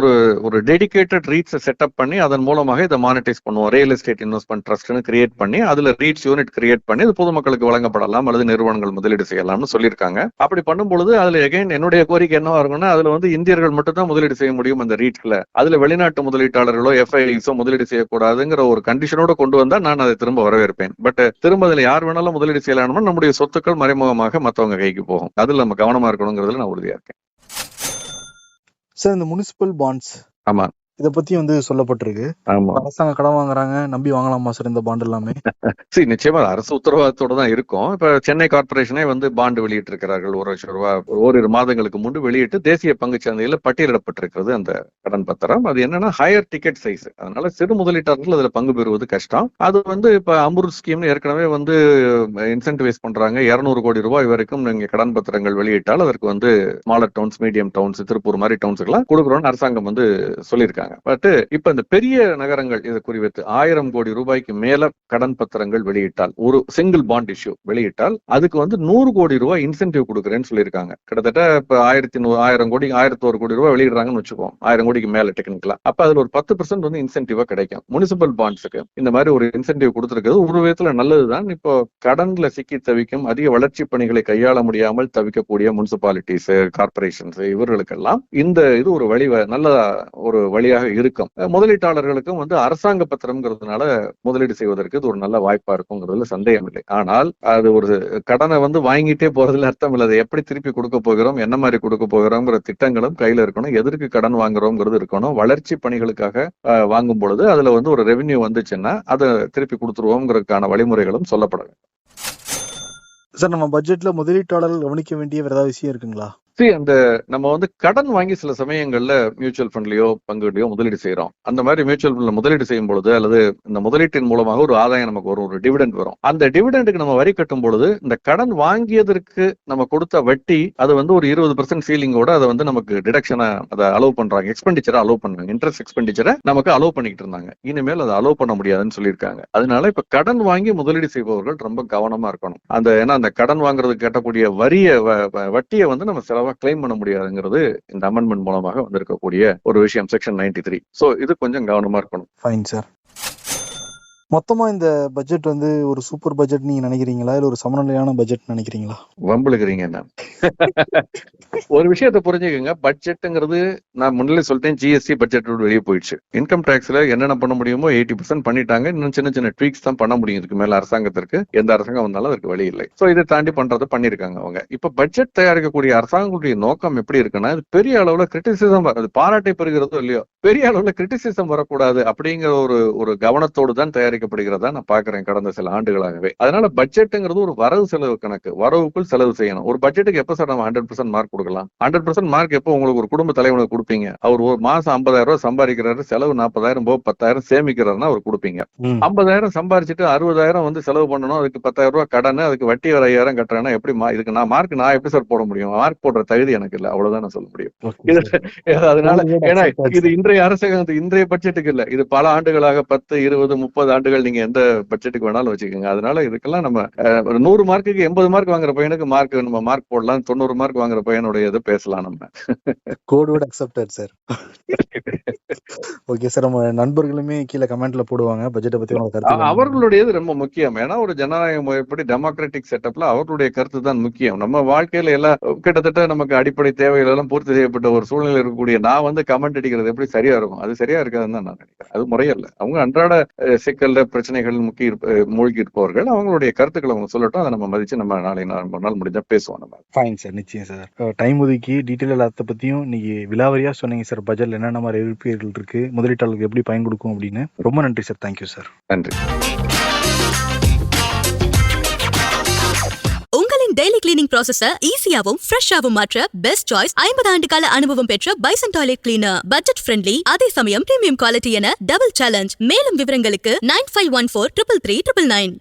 ஒரு டெடிகேட்டட் ரீட்ஸ் செட்டப் பண்ணி அதன் மூலமாக இதை மானிட்டைஸ் பண்ணுவோம். ரியல் எஸ்டேட் இன்வெஸ்ட்மெண்ட் ட்ரஸ்ட்னு கிரியேட் பண்ணி அதுல ரீட்ஸ் யூனிட் கிரியேட் பண்ணி அது பொதுமக்களுக்கு வழங்கப்படலாம் அல்லது நிறுவனங்கள் முதலீடு செய்யலாம்னு சொல்லியிருக்காங்க. அப்படி பண்ணும்பொழுது அதுல எகைன் என்னுடைய கோரிக்கை என்னவா இருக்கும்னா, அதுல வந்து இந்தியர்கள் மட்டும் தான் முதலீடு செய்ய முடியும் அந்த ரீட்ஸ்ல. அதுல வெளிநாட்டு முதலீட்டாளர்களோ எஃப்ஐஸோ முதலீடு செய்யக்கூடாதுங்கிற ஒரு கண்டிஷனோட கொண்டு வந்தா நான் அதை திரும்ப வரவேற்பேன். பட் திரும்ப அதுல யார் வேணாலும் முதலீடு செய்யலாம்னா நம்முடைய சொத்துக்கள் மறைமுகமாக மற்றவங்க கைக்கு போகும். அதுல நம்ம கவனமா இருக்கணுங்கிறதுல நான் உறுதியா இருக்கேன். சார், இந்த முனிசிபல் பாண்ட்ஸ், ஆமா, இத பத்தி வந்து சொல்லப்பட்டிருக்கு. அரசாங்க கடன் வாங்குறாங்க, நம்பி வாங்கலாமா சார் இந்த பாண்ட் எல்லாமே? சரி, நிச்சயமா அரசு உத்தரவாதத்தோட தான் இருக்கும். இப்ப சென்னை கார்பரேஷனே வந்து பாண்டு வெளியிட்டு இருக்கிறார்கள். 1 லட்சம் ரூபாய் ஓரிரு மாதங்களுக்கு முன்பு வெளியிட்டு தேசிய பங்கு சந்தையில பட்டியலிடப்பட்டிருக்கிறது அந்த கடன் பத்திரம். அது என்னன்னா ஹையர் டிக்கெட் சைஸ், அதனால சிறு முதலீட்டாளர்கள் அதுல பங்கு பெறுவது கஷ்டம். அது வந்து இப்ப அம்ருத் ஸ்கீம்னு ஏற்கனவே வந்து இன்சென்டிவைஸ் பண்றாங்க. 200 கோடி ரூபாய் வரைக்கும் நீங்க கடன் பத்திரங்கள் வெளியிட்டால் அதற்கு வந்து smaller towns, medium towns, Tiruppur மாதிரி டவுன்ஸுக்கெல்லாம் கொடுக்குறோம்னு அரசாங்கம் வந்து சொல்லியிருக்காங்க. பட் இப்ப இந்த பெரிய நகரங்கள் இதை குறிவைத்து 1000 கோடி ரூபாய்க்கு மேல கடன் பத்திரங்கள் வெளியிட்டால், ஒரு சிங்கிள் பாண்ட் இஷ்யூ வெளியிட்டால் அதுக்கு வந்து 100 கோடி ரூபாய் இன்சென்டிவ் கொடுக்குறேன்னு சொல்லியிருக்காங்க. கிட்டத்தட்ட இப்ப 1000 கோடி 1001 கோடி ரூபாய் வெளியிடுறாங்கன்னு வச்சுக்கோம், 1000 கோடிக்கு மேல டெக்னிக்கலா. அப்ப அதுல ஒரு 10% வந்து இன்சென்டிவா கிடைக்கும். முனிசிபல் பாண்ட்ஸுக்கு இந்த மாதிரி ஒரு இன்சென்டிவ் கொடுத்திருக்கிறது ஒரு விதத்துல நல்லதுதான். இப்போ கடன்ல சிக்கி தவிக்கும், அதிக வளர்ச்சி பணிகளை கையாள முடியாமல் தவிக்கக்கூடிய முனிசிபாலிட்டிஸ், கார்பரேஷன்ஸ், இவர்களுக்கெல்லாம் இது ஒரு நல்ல ஒரு வழியாக இருக்கும். முதலீட்டாளர்களுக்கும் வந்து அரசாங்க பத்திரம்ங்கிறதுனால முதலீடு செய்வதற்கு இது ஒரு நல்ல வாய்ப்பா இருக்குங்கிறதுல சந்தேகம் இல்லை. ஆனால் அது ஒரு கடனை வந்து வாங்கிட்டே போறதுல அர்த்தம் இல்லை. அதை எப்படி திருப்பி கொடுக்க போகிறோம், என்ன மாதிரி கொடுக்க போகிறோம்ங்கிற திட்டங்களும் கையில இருக்கணும். எதற்கு கடன் வாங்குறோம்ங்கிறது இருக்கணும். வளர்ச்சி பணிகளுக்காக வாங்கும் பொழுது அதுல வந்து ஒரு ரெவென்யூ வந்துச்சுன்னா அதை திருப்பி கொடுத்துருவோம்ங்கிறதுக்கான வழிமுறைகளும் சொல்லப்பட வேண்டும். சார், நம்ம பட்ஜெட்ல முதலீட்டாளர்கள் கவனிக்க வேண்டிய வேற ஏதாவது விஷயம் இருக்குங்களா? அந்த நம்ம வந்து கடன் வாங்கி சில சமயங்கள்ல மியூச்சுவல் ஃபண்ட்லயோ பங்குலயோ முதலீடு செய்யறோம். அந்த மாதிரி மியூச்சுவல் ஃபண்ட்ல முதலீடு செய்யும் பொழுது அல்லது இந்த முதலீட்டின் மூலமாக ஒரு ஆதாயம் நமக்கு வரும், ஒரு டிவிடெண்ட் வரும். அந்த டிவிடெண்டுக்கு நம்ம வரி கட்டும் பொழுது இந்த கடன் வாங்கியதற்கு நம்ம கொடுத்த வட்டி அது வந்து ஒரு 20% சீலிங்கோட அதை வந்து நமக்கு டிடக்ஷனை அதை அலோவ் பண்றாங்க, எக்ஸ்பெண்டிச்சரை அலோவ் பண்ணாங்க, இன்ட்ரெஸ்ட் எக்ஸ்பெண்டிச்சரை நமக்கு அலோவ் பண்ணிக்கிட்டு இருந்தாங்க. இனிமேல் அதை அலோவ் பண்ண முடியாதுன்னு சொல்லியிருக்காங்க. அதனால இப்ப கடன் வாங்கி முதலீடு செய்பவர்கள் ரொம்ப கவனமா இருக்கணும். ஏன்னா அந்த கடன் வாங்குறதுக்கு கட்டக்கூடிய வட்டியை வந்து நம்ம செலவா கிளைம் பண்ண முடியாதுங்கிறது இந்த அமெண்ட்மெண்ட் மூலமாக வந்திருக்கக்கூடிய ஒரு விஷயம், செக்ஷன் 93. சோ இது கொஞ்சம் கவனமா இருக்கணும். Fine sir. மொத்தமா இந்த பட்ஜெட் வந்து ஒரு சூப்பர் பட்ஜெட் நீங்க நினைக்கிறீங்களா, இல்ல ஒரு சமநிலையான பட்ஜெட் நினைக்கிறீங்களா? வம்பளுக்குறீங்க என்ன? ஒரு விஷயத்தை புரிஞ்சுக்கோங்க, பட்ஜெட்டுங்கிறது நான் முன்னாலே சொல்லிட்டேன், ஜிஎஸ்டி பட்ஜெட் வெளியே போயிடுச்சு. இன்கம் டாக்ஸ்ல என்னென்ன பண்ண முடியுமோ 80% பண்ணிட்டாங்க. இன்னும் சின்ன சின்ன ட்வீக்ஸ் தான் பண்ண முடியும். இதுக்கு மேல அரசாங்கத்திற்கு எந்த அரசாங்கம் வந்தாலும் அதற்கு வழி இல்லை. சோ இதை தாண்டி பண்றதை பண்ணிருக்காங்க அவங்க. இப்ப பட்ஜெட் தயாரிக்கக்கூடிய அரசாங்கங்களுடைய நோக்கம் எப்படி இருக்குன்னா, இது பெரிய அளவுல கிரிட்டிசிசம், பாராட்டை பெறுகிறதோ இல்லையோ, பெரிய அளவுல கிரிட்டிசிசம் வரக்கூடாது அப்படிங்கிற ஒரு கவனத்தோடு தான் தயாரிக்கப்படுகிறதா நான் பாக்குறேன் கடந்த சில ஆண்டுகளாகவே. அதனால பட்ஜெட்டுங்கிறது ஒரு வரவு செலவு கணக்கு, வரவுக்குள் செலவு செய்யணும். ஒரு பட்ஜெட்டுக்கு எப்ப சார் நம்ம 100% மார்க் கொடுக்கலாம்? 100% மார்க் எப்போ உங்களுக்கு ஒரு குடும்ப தலைவனுக்கு கொடுப்பீங்க? அவர் ஒரு மாசம் 50,000 ரூபாய் சம்பாதிக்கிறாரு, செலவு 40,000 போக 10,000 சேமிக்கிறாருன்னா அவர் கொடுப்பீங்க. 50,000 சம்பாதிச்சுட்டு 60,000 வந்து செலவு பண்ணணும், அதுக்கு 10,000 ரூபாய் கடன், அதுக்கு வட்டி ஒரு 5,000 கட்டுறேன்னா எப்படி இதுக்கு நான் எப்படி சார் போட முடியும்? மார்க் போடுற தகுதி எனக்கு இல்லை, அவ்வளவுதான் நான் சொல்ல முடியும். அதனால ஏன்னா இது இன்றைய அரசாங்கம், இன்றைய பட்ஜெட்டுக்கு இல்ல, இது பல ஆண்டுகளாக 10, 20, 30 ஆண்டுகள் நீங்க எந்த பட்ஜெட்டுக்கு வேணாலும் வச்சுக்கோங்க. அதனால இதுக்கெல்லாம் நம்ம 100 மார்க்குக்கு 80 மார்க் வாங்குற பையனுக்கு நம்ம மார்க் போடலாம், 90 மார்க் வாங்குற பையனுடைய இதை பேசலாம் நம்ம. Code accepted sir. Okay sir, நம்ம நண்பர்களுமே கீழே கமெண்ட்ல போடுவாங்க பட்ஜெட்டை பத்தி கருத்து. அவர்களுடையது ரொம்ப முக்கியம். ஏன்னா ஒரு ஜனநாயக முறைப்படி டெமோக்ராட்டிக் செட்டப்ல அவர்களுடைய கருத்து தான் முக்கியம். நம்ம வாழ்க்கையில எல்லாம் கிட்டத்தட்ட நமக்கு அடிப்படை தேவைகள் எல்லாம் பூர்த்தி செய்யப்பட்ட ஒரு சூழ்நிலை இருக்கக்கூடிய நான் வந்து கமெண்ட் அடிக்கிறது எப்படி சரியா இருக்கும்? அது சரியா இருக்காதுன்னு தான் நான் நினைக்கிறேன். அது முறையல்ல. அவங்க அன்றாட சிக்கல்ல பிரச்சனைகள் மூழ்கி இருப்பவர்கள், அவங்களுடைய கருத்துக்களை அவங்க சொல்லட்டும். அதை நம்ம மதிச்சு நம்ம நாளை நாள் முடிஞ்சா பேசுவோம் நம்ம. ஃபைன் சார், நிச்சயம் சார். டைம் ஒதுக்கி டீட்டெயில் எல்லாத்த பத்தியும் இன்னைக்கு விலாவரியா சொன்னீங்க சார். பட்ஜெட்ல என்னென்ன மாதிரி அறிவிப்புகள் இருக்கு, முதலீட்டாளர்களுக்கு எப்படி பயன் கொடுக்கும் அப்படின்னு. ரொம்ப நன்றி சார். Thank you sir. நன்றி. உங்களின் டெய்லி கிளீனிங் ப்ராசஸ ஈஸியாவும் ஃப்ரெஷ்ஷாவும் மாற்ற பெஸ்ட் சாய்ஸ் 50 ஆண்டு கால அனுபவம் பெற்ற bison toilet cleaner. Budget friendly, அதே சமயம் பிரீமியம் குவாலிட்டி என டபுள் சேலஞ்ச். மேலும் விவரங்களுக்கு 9514 333 999.